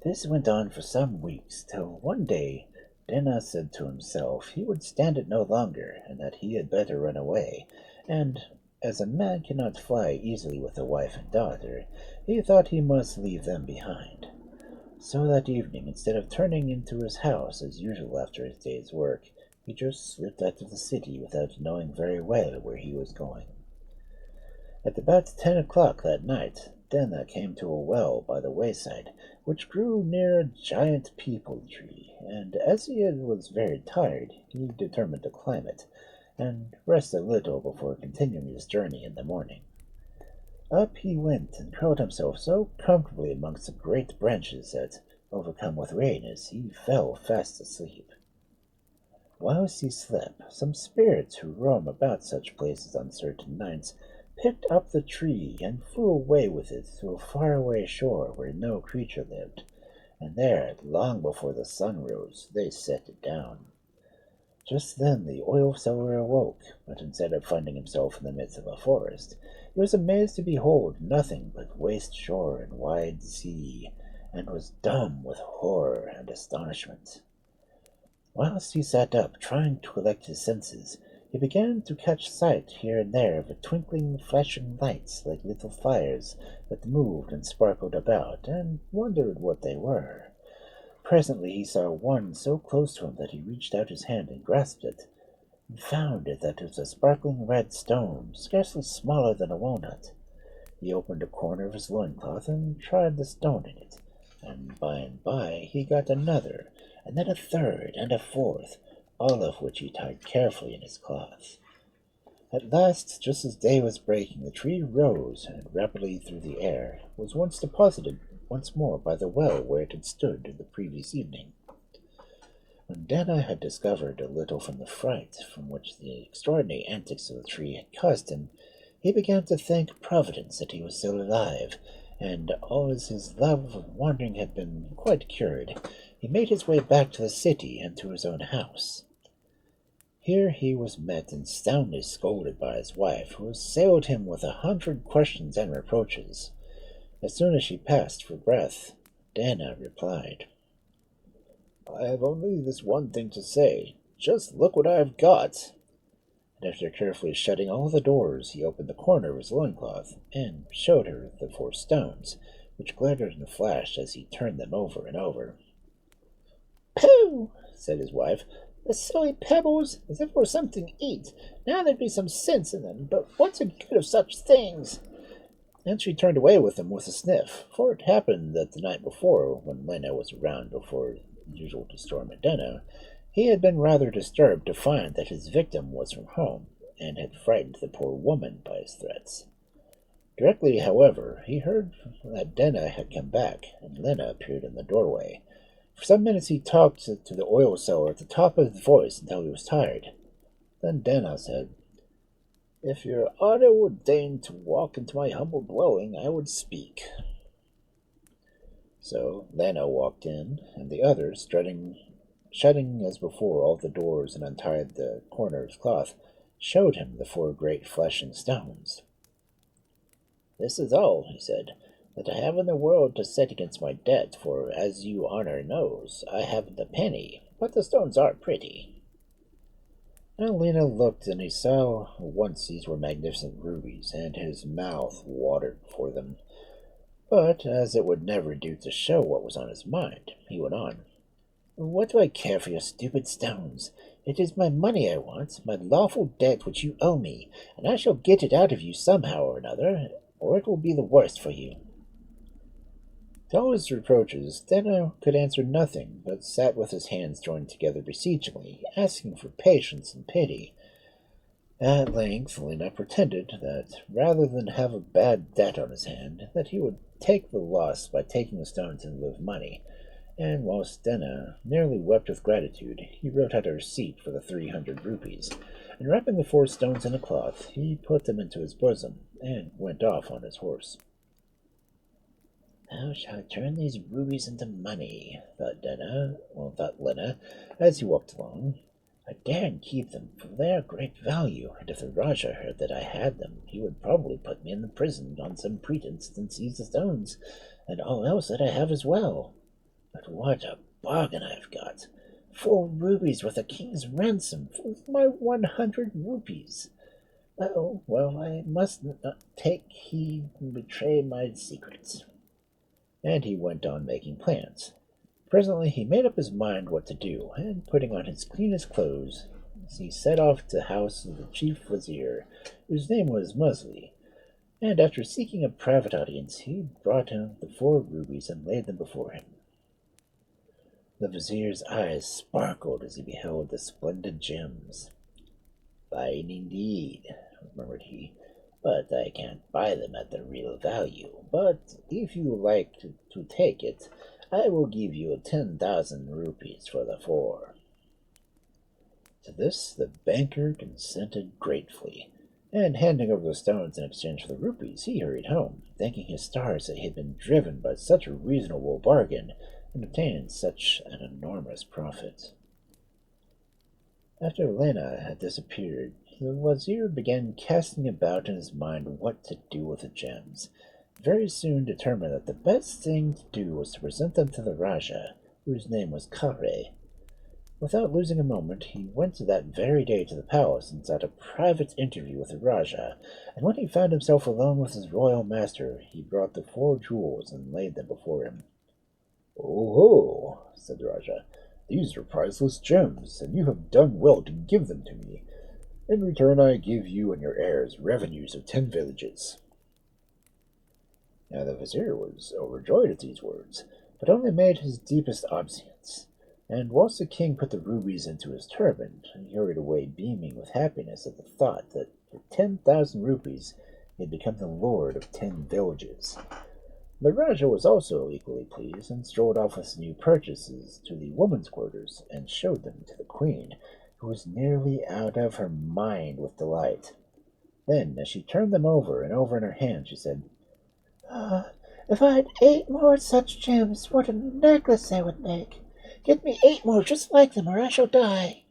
This went on for some weeks, till one day Dana said to himself he would stand it no longer, and that he had better run away, and, as a man cannot fly easily with a wife and daughter, he thought he must leave them behind. So that evening, instead of turning into his house as usual after his day's work, he just slipped out of the city without knowing very well where he was going. At about 10 o'clock that night, Dana came to a well by the wayside, which grew near a giant peepul tree, and as he was very tired, he determined to climb it, and rest a little before continuing his journey in the morning. Up he went, and curled himself so comfortably amongst the great branches that, overcome with weariness, he fell fast asleep. Whilst he slept, some spirits who roam about such places on certain nights picked up the tree and flew away with it to a faraway shore where no creature lived, and there, long before the sun rose, they set it down. Just then the oil seller awoke, but instead of finding himself in the midst of a forest, he was amazed to behold nothing but waste shore and wide sea, and was dumb with horror and astonishment. Whilst he sat up, trying to collect his senses, he began to catch sight here and there of twinkling, flashing lights like little fires that moved and sparkled about, and wondered what they were. Presently he saw one so close to him that he reached out his hand and grasped it, and found that it was a sparkling red stone, scarcely smaller than a walnut. He opened a corner of his loincloth and tried the stone in it, and by he got another, and then a third and a fourth, all of which he tied carefully in his cloth. At last, just as day was breaking, the tree rose, and rapidly through the air was once deposited once more by the well where it had stood the previous evening. When Dana had discovered a little from the fright from which the extraordinary antics of the tree had caused him, he began to thank Providence that he was still alive, and as his love of wandering had been quite cured, he made his way back to the city and to his own house. Here he was met and soundly scolded by his wife, who assailed him with 100 questions and reproaches. As soon as she passed for breath, Dana replied, "I have only this one thing to say. Just look what I have got." And after carefully shutting all the doors, he opened the corner of his loincloth and showed her the 4 stones, which glittered and flashed as he turned them over and over. "Pooh!" said his wife. "The silly pebbles, as if it were something to eat. Now there'd be some sense in them, but what's the good of such things?" And she turned away with them with a sniff, for it happened that the night before, when Lena was around before usual to storm at Dana, he had been rather disturbed to find that his victim was from home, and had frightened the poor woman by his threats. Directly, however, he heard that Dana had come back, and Lena appeared in the doorway. For some minutes he talked to the oil seller at the top of his voice until he was tired. Then Dana said, "If your honor would deign to walk into my humble dwelling, I would speak." So Lena walked in, and the others, shutting as before all the doors and untied the corner of his cloth, showed him the 4 great flashing stones. "This is all," he said, "that I have in the world to set against my debt, for, as you honor knows, I haven't a penny, but the stones are pretty." Now Lena looked, and he saw once these were magnificent rubies, and his mouth watered for them. But, as it would never do to show what was on his mind, he went on, "What do I care for your stupid stones? It is my money I want, my lawful debt which you owe me, and I shall get it out of you somehow or another, or it will be the worse for you." To all his reproaches, Dena could answer nothing, but sat with his hands joined together beseechingly, asking for patience and pity. At length, Lena pretended that, rather than have a bad debt on his hand, that he would take the loss by taking the stones in lieu of money, and whilst Dena nearly wept with gratitude, he wrote out a receipt for the 300 rupees, and wrapping the 4 stones in a cloth, he put them into his bosom, and went off on his horse. How shall I turn these rubies into money? thought Lena, as he walked along. I daren't keep them, for they are of great value, and if the Rajah heard that I had them, he would probably put me in the prison on some pretense and seize the stones, and all else that I have as well. But what a bargain I've got! 4 rubies worth a king's ransom for my 100 rupees. Oh, well, I must not take heed and betray my secrets. And he went on making plans. Presently he made up his mind what to do, and putting on his cleanest clothes, he set off to the house of the chief vizier, whose name was Musli, and after seeking a private audience, he brought him the 4 rubies and laid them before him. The vizier's eyes sparkled as he beheld the splendid gems. Fine indeed, murmured he, but I can't buy them at the real value. But if you like to take it, I will give you 10,000 rupees for the 4. To this the banker consented gratefully, and handing over the stones in exchange for the rupees, he hurried home, thanking his stars that he had been driven by such a reasonable bargain and obtained such an enormous profit. After Lena had disappeared, the wazir began casting about in his mind what to do with the gems, very soon determined that the best thing to do was to present them to the Rajah, whose name was Kare. Without losing a moment, he went that very day to the palace and sought a private interview with the Rajah, and when he found himself alone with his royal master, he brought the 4 jewels and laid them before him. "Oh ho," said the Rajah, "these are priceless gems, and you have done well to give them to me. In return I give you and your heirs revenues of 10 villages. Now the vizier was overjoyed at these words, but only made his deepest obeisance, and whilst the king put the rubies into his turban, he hurried away beaming with happiness at the thought that for 10,000 rupees he had become the lord of 10 villages. The Rajah was also equally pleased, and strolled off with his new purchases to the women's quarters, and showed them to the queen, who was nearly out of her mind with delight. Then, as she turned them over and over in her hand, she said, if I had 8 more such gems, what a necklace I would make! Get me 8 more just like them, or I shall die."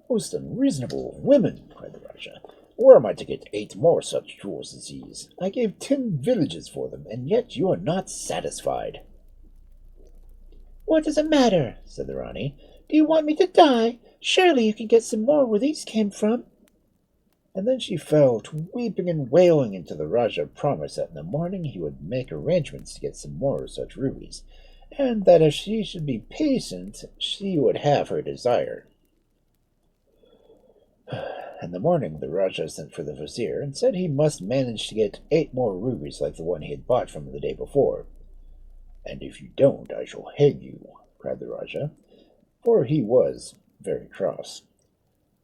"Most unreasonable of women," cried the Rajah. "Where am I to get 8 more such jewels as these? I gave 10 villages for them, and yet you are not satisfied." "What does it matter?" said the Rani. "Do you want me to die? Surely you can get some more where these came from." And then she fell to weeping and wailing until the Rajah promised that in the morning he would make arrangements to get some more such rubies, and that if she should be patient, she would have her desire. In the morning the Rajah sent for the vizier and said he must manage to get 8 more rubies like the one he had bought from him the day before. "And if you don't, I shall hang you," cried the Rajah, for he was very cross.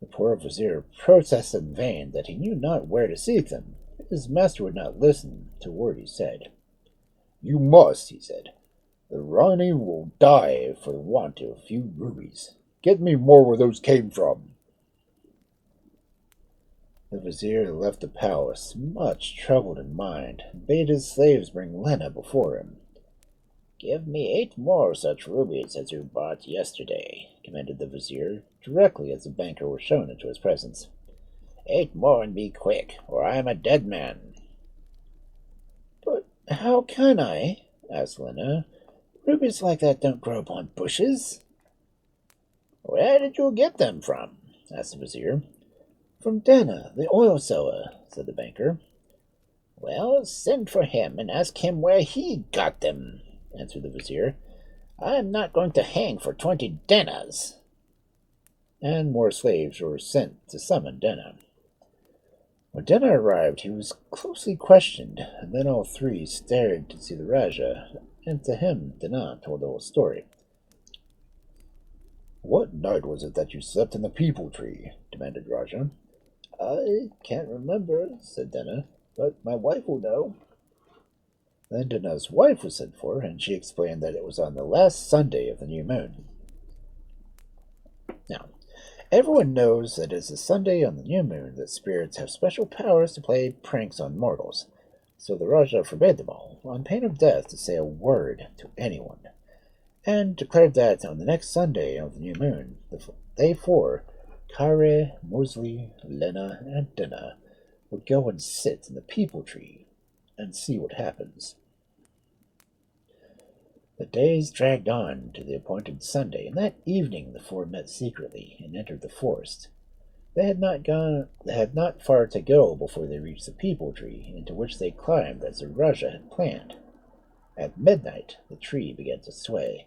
The poor vizier protested in vain that he knew not where to seek them. His master would not listen to a word he said. "You must," he said. "The Rani will die for want of a few rubies. Get me more where those came from." The vizier left the palace, much troubled in mind, and bade his slaves bring Lena before him. "Give me 8 more such rubies as you bought yesterday," commanded the vizier, directly as the banker was shown into his presence. 8 more, and be quick, or I am a dead man." "But how can I?" asked Lena. "Rubies like that don't grow upon bushes." "Where did you get them from?" asked the vizier. "From Dana, the oil seller," said the banker. "Well, send for him and ask him where he got them," answered the vizier. "I am not going to hang for 20 denas." And more slaves were sent to summon Dana. When Dena arrived, he was closely questioned, and then all three stared to see the Raja, and to him, Dena told the whole story. "What night was it that you slept in the peepul tree?" demanded Raja. "I can't remember," said Dena, "but my wife will know." Then Dena's wife was sent for, and she explained that it was on the last Sunday of the new moon. Now, everyone knows that it's a Sunday on the new moon that spirits have special powers to play pranks on mortals, so the Raja forbade them all, on pain of death, to say a word to anyone, and declared that on the next Sunday of the new moon, they four, Kare, Mosley, Lena, and Dena, would go and sit in the peepul tree and see what happens. The days dragged on to the appointed Sunday, and that evening the four met secretly and entered the forest. They had not far to go before they reached the peepul tree, into which they climbed as the Raja had planned. At midnight the tree began to sway,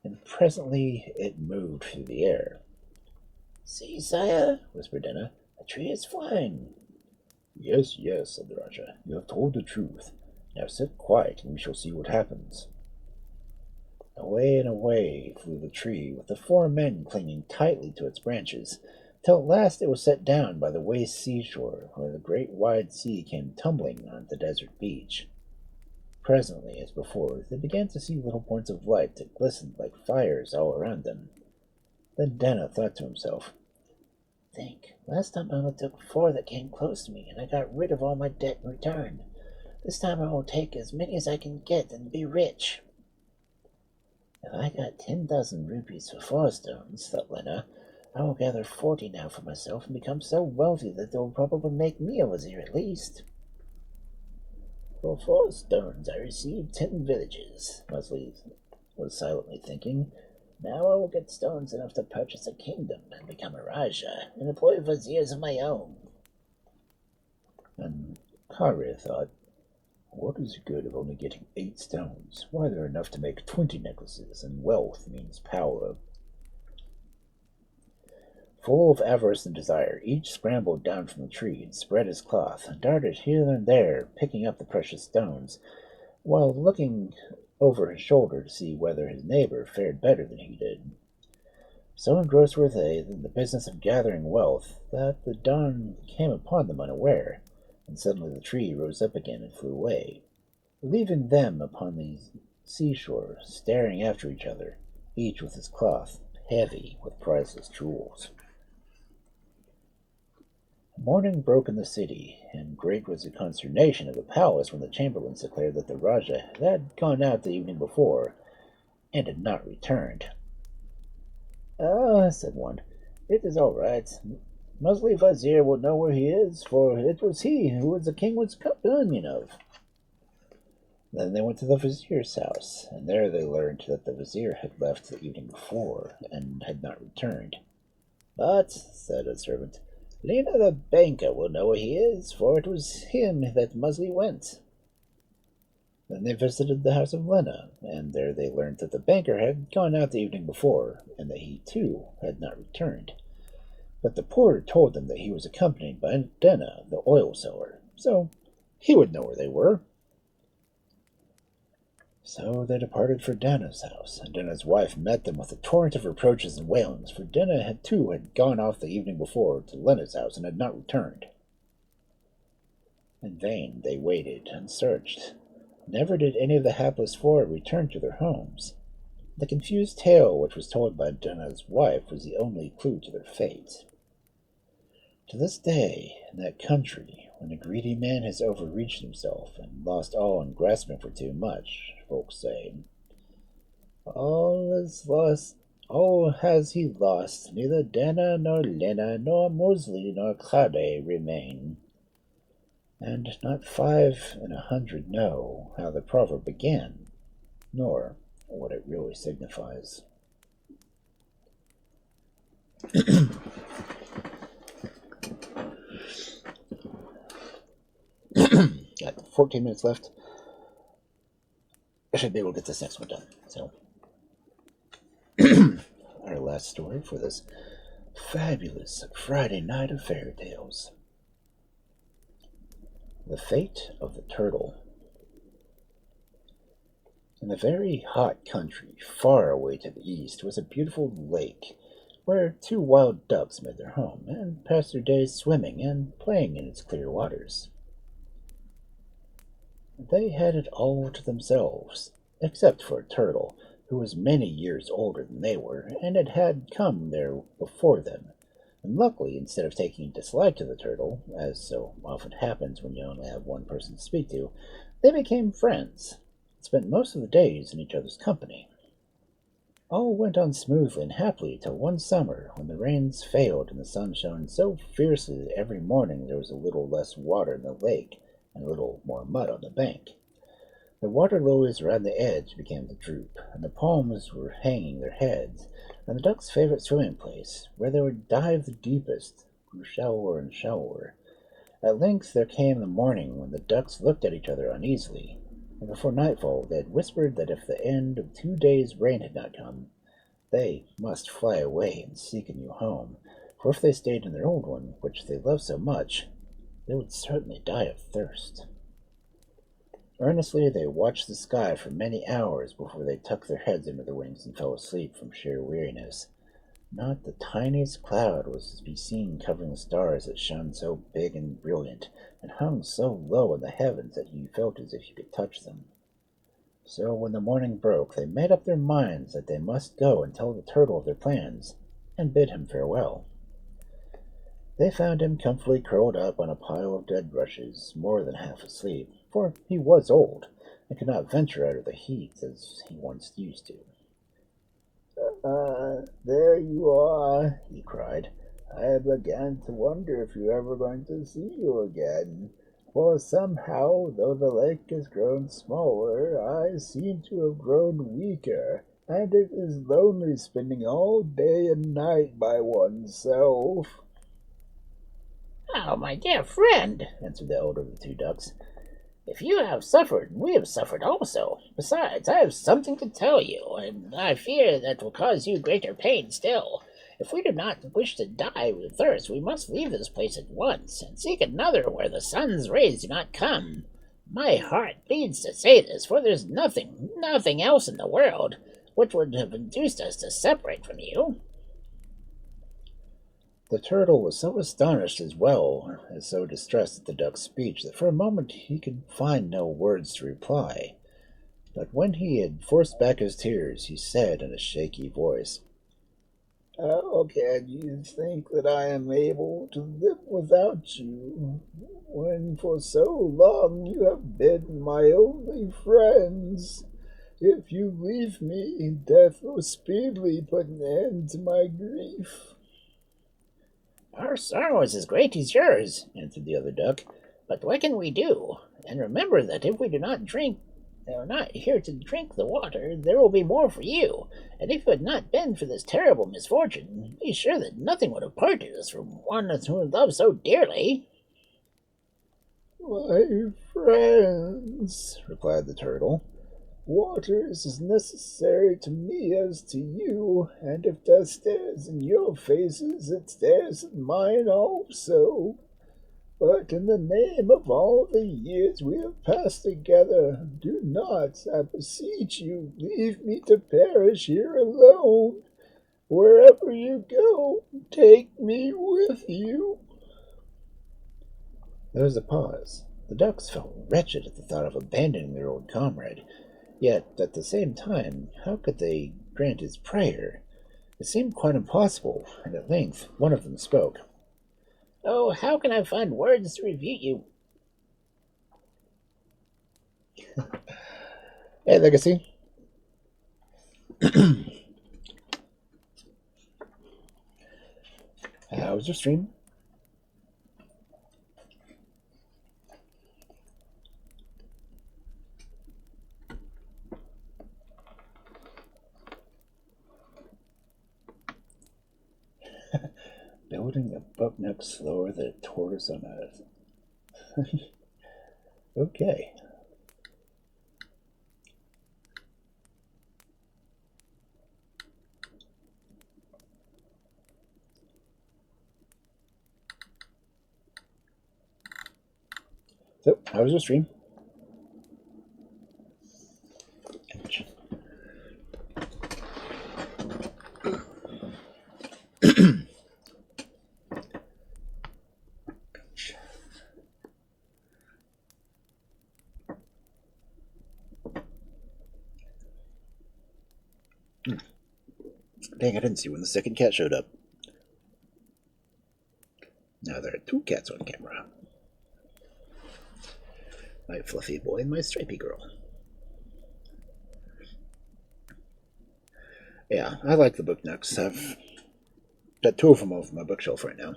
and presently it moved through the air. "See, sire," whispered Dena, "the tree is flying." "Yes, yes," said the Raja, "you have told the truth. Now sit quiet, and we shall see what happens." Away and away flew the tree, with the four men clinging tightly to its branches, till at last it was set down by the waste seashore, where the great wide sea came tumbling on the desert beach. Presently, as before, they began to see little points of light that glistened like fires all around them. Then Dena thought to himself, "Think, last time I only took 4 that came close to me, and I got rid of all my debt in return. This time I will take as many as I can get and be rich." "If I got 10,000 rupees for 4 stones," thought Lena, "I will gather 40 now for myself and become so wealthy that they will probably make me a wazir at least." "For 4 stones I received 10 villages," Mosley was silently thinking. "Now I will get stones enough to purchase a kingdom and become a Raja and employ viziers of my own." And Kare thought, "What is the good of only getting 8 stones? Why, they're enough to make 20 necklaces, and wealth means power." Full of avarice and desire, each scrambled down from the tree and spread his cloth, and darted here and there, picking up the precious stones, while looking over his shoulder to see whether his neighbor fared better than he did. So engrossed were they in the business of gathering wealth that the dawn came upon them unaware, and suddenly the tree rose up again and flew away, leaving them upon the seashore, staring after each other, each with his cloth heavy with priceless jewels. Morning broke in the city, and great was the consternation of the palace when the chamberlains declared that the Raja had gone out the evening before, and had not returned. "Ah," said one, "it is all right. Mosley Vizier will know where he is, for it was he who the king was companion of." Then they went to the vizier's house, and there they learned that the vizier had left the evening before, and had not returned. "But," said a servant, "Lena the banker will know where he is, for it was him that Mosley went." Then they visited the house of Lena, and there they learned that the banker had gone out the evening before, and that he, too, had not returned. But the porter told them that he was accompanied by Dena, the oil seller, so he would know where they were. So they departed for Dena's house, and Dena's wife met them with a torrent of reproaches and wailings, for Dena had gone off the evening before to Lena's house and had not returned. In vain they waited and searched. Never did any of the hapless 4 return to their homes. The confused tale which was told by Dena's wife was the only clue to their fate. To this day, in that country, when a greedy man has overreached himself and lost all in grasping for too much, folks say, all has he lost, neither Dena nor Lena nor Mosley nor Kade remain." And not 5 in 100 know how the proverb began, nor what it really signifies. Got 14 minutes left. I should be able to get this next one done. So, our last story for this fabulous Friday night of fairy tales. The Fate of the Turtle. In a very hot country, far away to the east, was a beautiful lake where two wild ducks made their home and passed their days swimming and playing in its clear waters. They had it all to themselves, except for a turtle, who was many years older than they were, and had come there before them. And luckily, instead of taking a dislike to the turtle, as so often happens when you only have one person to speak to, they became friends, and spent most of the days in each other's company. All went on smoothly and happily till one summer, when the rains failed and the sun shone so fiercely that every morning there was a little less water in the lake and a little more mud on the bank. The water lilies around the edge began to droop, and the palms were hanging their heads, and the ducks' favorite swimming place, where they would dive the deepest, grew shallower and shallower. At length there came the morning when the ducks looked at each other uneasily, and before nightfall they had whispered that if the end of 2 days' rain had not come, they must fly away and seek a new home, for if they stayed in their old one, which they loved so much, they would certainly die of thirst. Earnestly they watched the sky for many hours before they tucked their heads under their wings and fell asleep from sheer weariness. Not the tiniest cloud was to be seen covering the stars that shone so big and brilliant, and hung so low in the heavens that you felt as if you could touch them. So when the morning broke, they made up their minds that they must go and tell the turtle of their plans, and bid him farewell. They found him comfortably curled up on a pile of dead rushes, more than half asleep, for he was old, and could not venture out of the heat as he once used to. There you are, he cried. I began to wonder if you were ever going to see you again, for somehow, though the lake has grown smaller, I seem to have grown weaker, and it is lonely spending all day and night by oneself. "Oh, my dear friend," answered the elder of the two ducks, "if you have suffered, we have suffered also. Besides, I have something to tell you, and I fear that will cause you greater pain still. If we do not wish to die with thirst, we must leave this place at once, and seek another where the sun's rays do not come. My heart bleeds to say this, for there's nothing else in the world which would have induced us to separate from you." The turtle was so astonished as well as so distressed at the duck's speech that for a moment he could find no words to reply. But when he had forced back his tears, he said in a shaky voice, How can you think that I am able to live without you, when for so long you have been my only friends? If you leave me, death will speedily put an end to my grief. "Our sorrow is as great as yours," answered the other duck, "but what can we do? And remember that if we do not drink, are not here to drink the water, there will be more for you. And if it had not been for this terrible misfortune, be sure that nothing would have parted us from one whom we love so dearly." My friends, replied the turtle, water is as necessary to me as to you, and if death stares in your faces, it stares in mine also. But in the name of all the years we have passed together, do not, I beseech you, leave me to perish here alone. Wherever you go, take me with you. There was a pause. The ducks felt wretched at the thought of abandoning their old comrade, yet at the same time, how could they grant his prayer? It seemed quite impossible, and at length one of them spoke. "Oh, how can I find words to refute you?" Hey, Legacy. How was your stream? Building a buckneck slower than a tortoise on earth. Okay. So, how was your stream? Dang, I didn't see when the second cat showed up. Now there are 2 cats on camera. My fluffy boy and my stripy girl. Yeah, I like the book nooks. I've got 2 of them over my bookshelf right now.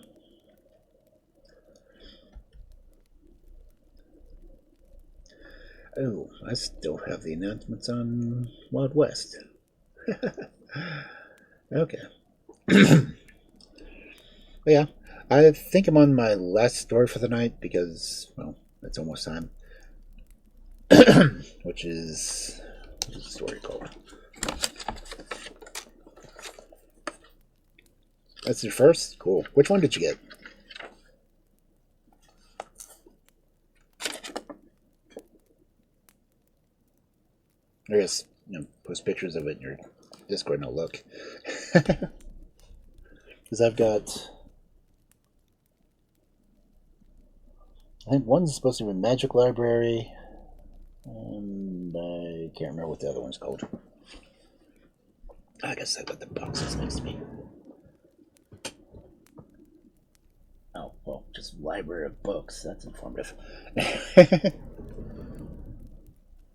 Oh, I still have the announcements on Wild West. Okay. But yeah, I think I'm on my last story for the night because, well, it's almost time. Which is... What's the story called? That's your first? Cool. Which one did you get? I guess, post pictures of it in your Discord and I'll look. Because I've got... I think one's supposed to be a Magic Library, and I can't remember what the other one's called. I guess I've got the boxes next to me. Oh, well, just library of books. That's informative.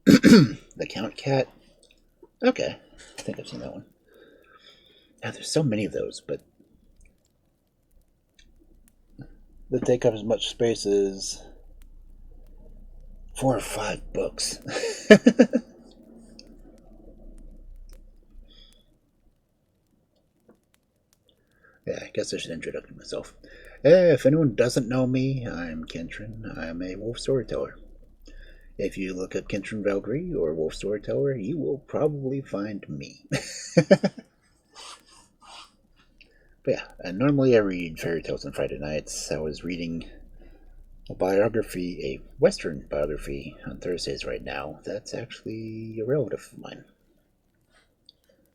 The Count Cat? Okay, I think I've seen that one. Now, there's so many of those, but they take up as much space as 4 or 5 books. Yeah, I guess I should introduce myself. If anyone doesn't know me, I'm Kentron. I'm a Wolf Storyteller. If you look up Kentron Valkyrie or Wolf Storyteller, you will probably find me. But yeah, normally I read fairy tales on Friday nights. I was reading a biography, a Western biography, on Thursdays right now. That's actually a relative of mine.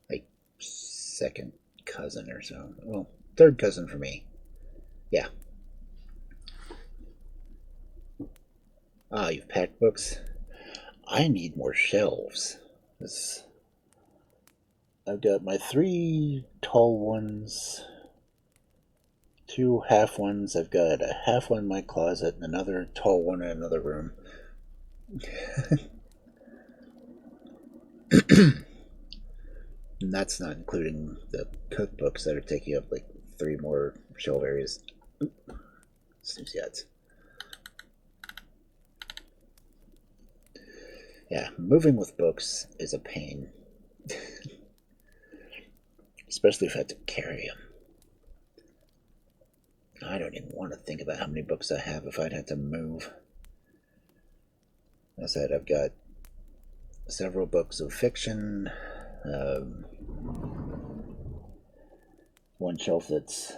Like, second cousin or so. Well, third cousin for me. Yeah. Ah, you've packed books? I need more shelves. I've got my 3 tall ones, 2 half ones. I've got a half one in my closet and another tall one in another room. And that's not including the cookbooks that are taking up like 3 more shelf areas. Snooze yet. Yeah, moving with books is a pain. Especially if I have to carry them. I don't even want to think about how many books I have if I'd have to move. As I said, I've got several books of fiction. One shelf that's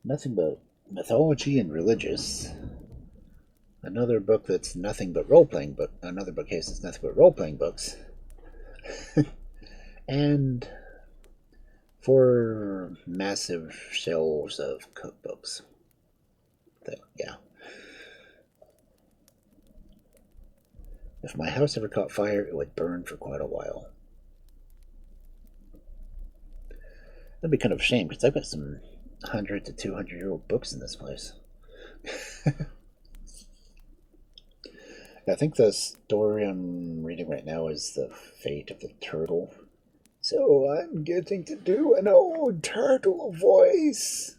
nothing but mythology and religious. Another book that's nothing but role-playing book. Another bookcase that's nothing but role-playing books. And 4 massive shelves of cookbooks. So, yeah. If my house ever caught fire, it would burn for quite a while. That'd be kind of a shame, because I've got some 100 to 200-year-old books in this place. I think the story I'm reading right now is The Fate of the Turtle. So I'm getting to do an old turtle voice.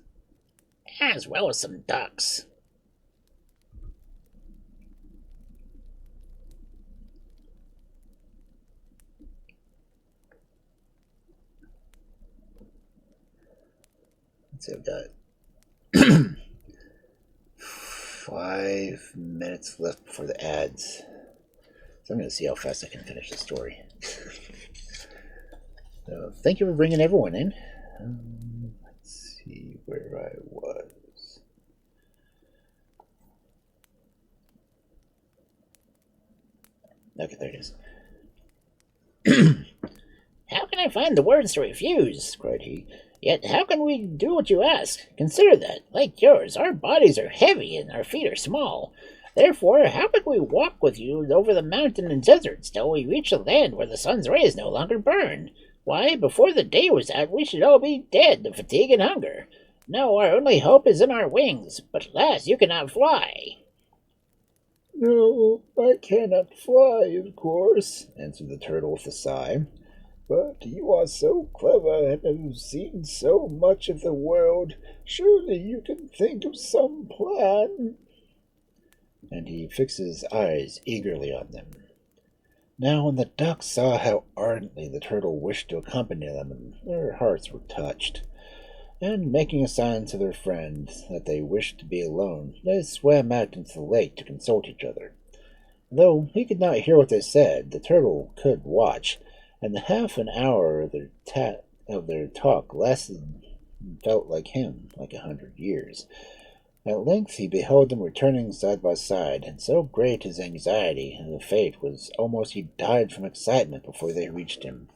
As well as some ducks. Let's see, I've got 5 minutes left before the ads. So I'm going to see how fast I can finish the story. So thank you for bringing everyone in. Let's see where I was. Okay, there it is. How can I find the words to refuse? Cried he. Yet how can we do what you ask? Consider that, like yours, our bodies are heavy and our feet are small. Therefore, how could we walk with you over the mountain and deserts till we reach a land where the sun's rays no longer burn? Why, before the day was out, we should all be dead of fatigue and hunger. No, our only hope is in our wings. But alas, you cannot fly. No, I cannot fly, of course, answered the turtle with a sigh. But you are so clever and have seen so much of the world. Surely you can think of some plan. And he fixed his eyes eagerly on them. Now when the ducks saw how ardently the turtle wished to accompany them, their hearts were touched, and making a sign to their friend that they wished to be alone, they swam out into the lake to consult each other. Though he could not hear what they said, the turtle could watch, and the half an hour of their talk lasted and felt like him, like 100 years. At length he beheld them returning side by side, and so great his anxiety and the fate was almost he died from excitement before they reached him.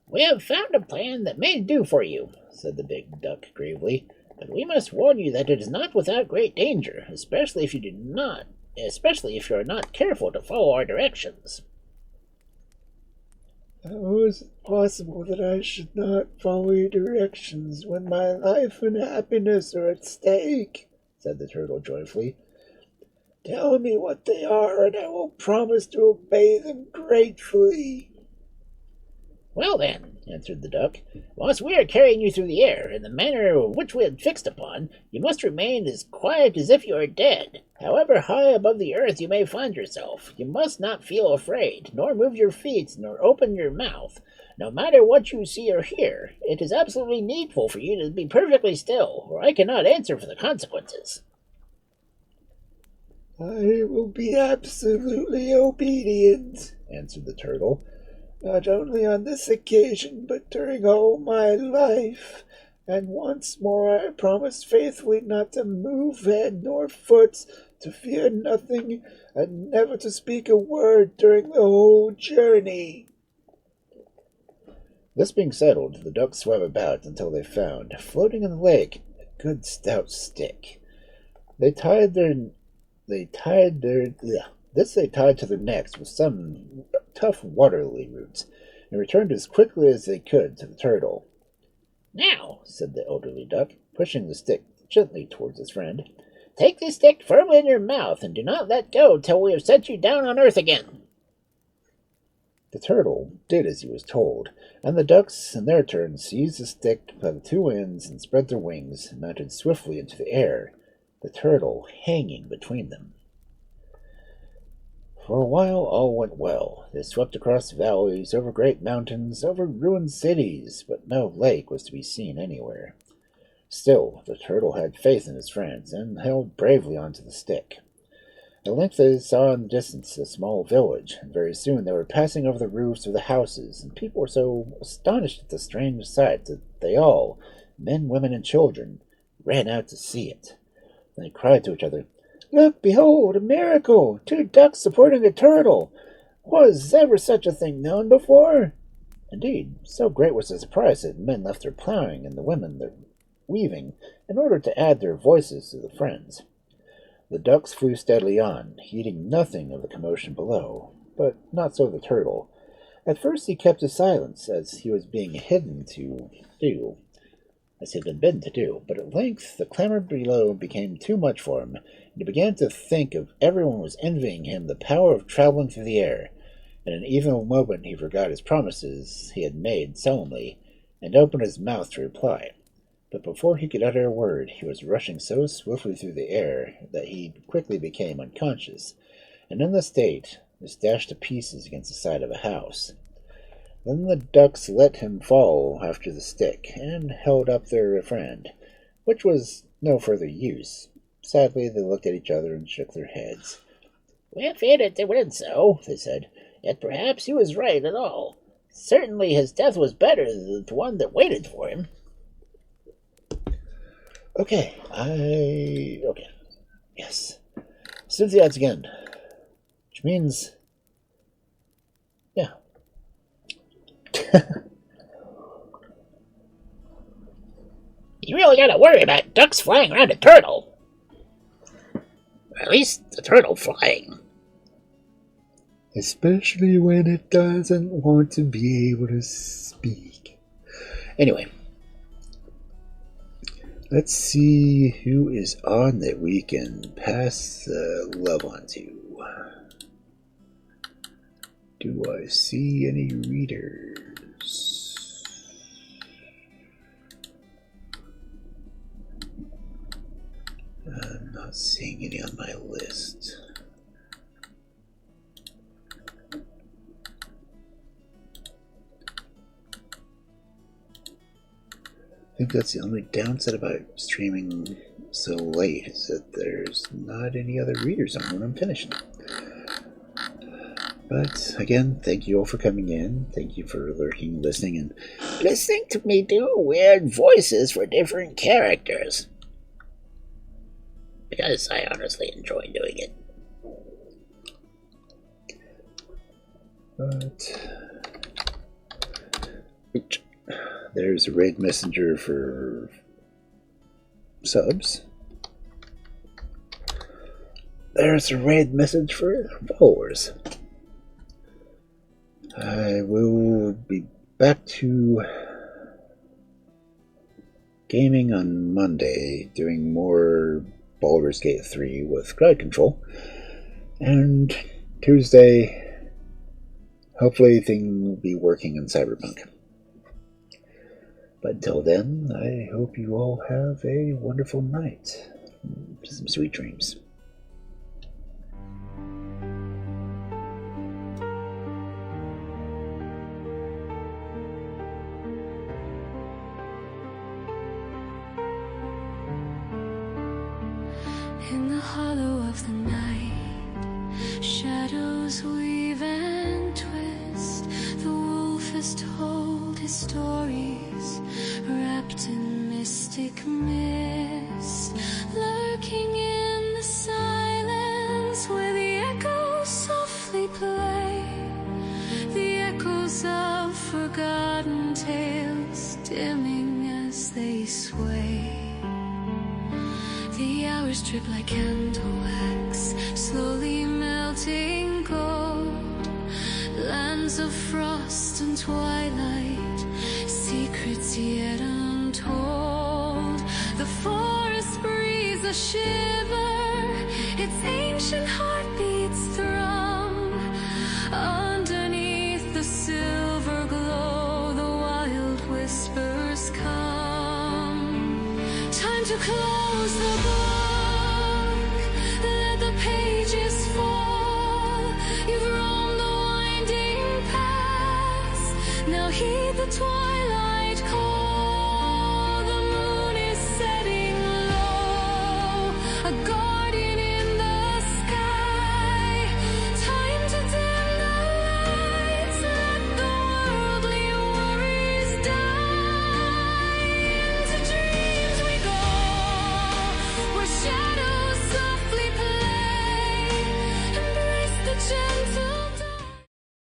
We have found a plan that may do for you, said the big duck gravely, but we must warn you that it is not without great danger, especially if you are not careful to follow our directions. How is it possible that I should not follow your directions when my life and happiness are at stake? Said the turtle joyfully. Tell me what they are, and I will promise to obey them gratefully. Well then, answered the duck, whilst we are carrying you through the air in the manner which we had fixed upon, you must remain as quiet as if you are dead. However high above the earth you may find yourself, you must not feel afraid, nor move your feet, nor open your mouth. No matter what you see or hear, it is absolutely needful for you to be perfectly still, or I cannot answer for the consequences. I will be absolutely obedient, answered the turtle. Not only on this occasion, but during all my life. And once more I promise faithfully not to move head nor foot, to fear nothing, and never to speak a word during the whole journey. This being settled, the ducks swam about until they found, floating in the lake, a good stout stick. They tied to their necks with some tough water lily roots, and returned as quickly as they could to the turtle. Now, Said the elderly duck, pushing the stick gently towards his friend, take this stick firmly in your mouth, and do not let go till we have set you down on earth again. The turtle did as he was told, and the ducks in their turn seized the stick by the two ends and spread their wings and mounted swiftly into the air, the turtle hanging between them. For a while all went well. They swept across valleys, over great mountains, over ruined cities, but no lake was to be seen anywhere. Still, the turtle had faith in his friends, and held bravely onto the stick. At length they saw in the distance a small village, and very soon they were passing over the roofs of the houses, and people were so astonished at the strange sight that they all, men, women, and children, ran out to see it. They cried to each other, Look, behold, a miracle! 2 ducks supporting a turtle! Was ever such a thing known before? Indeed, so great was the surprise that the men left their plowing and the women their weaving in order to add their voices to the friends. The ducks flew steadily on, heeding nothing of the commotion below, but not so the turtle. At first he kept his silence, as he was being bidden to do, but at length the clamor below became too much for him, and he began to think of everyone was envying him the power of traveling through the air. In an evil moment he forgot his promises he had made solemnly, and opened his mouth to reply. But before he could utter a word, he was rushing so swiftly through the air that he quickly became unconscious, and in this state was dashed to pieces against the side of a house. Then the ducks let him fall after the stick, and held up their friend, which was no further use. Sadly they looked at each other and shook their heads. We feared it wouldn't so, they said, yet perhaps he was right at all. Certainly his death was better than the one that waited for him. Okay. Yes. Synth the odds again. Which means Yeah. You really gotta worry about ducks flying around a turtle. Or at least a turtle flying. Especially when it doesn't want to be able to speak. Anyway, let's see who is on that we can pass the love on to. Do I see any readers? I'm not seeing any on my list. I think that's the only downside about streaming so late, is that there's not any other readers on when I'm finishing. But again, thank you all for coming in. Thank you for lurking, listening, and Listening to me do weird voices for different characters. Because I honestly enjoy doing it. but there's a raid messenger for subs. There's a raid message for followers. I will be back to gaming on Monday, doing more Baldur's Gate 3 with crowd control. And Tuesday, hopefully things will be working in Cyberpunk. But until then, I hope you all have a wonderful night. Some sweet dreams. In the hollow of the night, shadows weave and twist. The wolf has told his stories, wrapped in mystic mist. Lurking in the silence where the echoes softly play, the echoes of forgotten tales dimming as they sway. The hours drip like candle wax, slowly melting gold. Lands of frost and twilight, secrets yet untold. The forest breathes a shiver, its ancient heartbeats thrum. Underneath the silver glow, the wild whispers come. Time to close the book, let the pages fall. You've roamed the winding paths, now heed the twilight.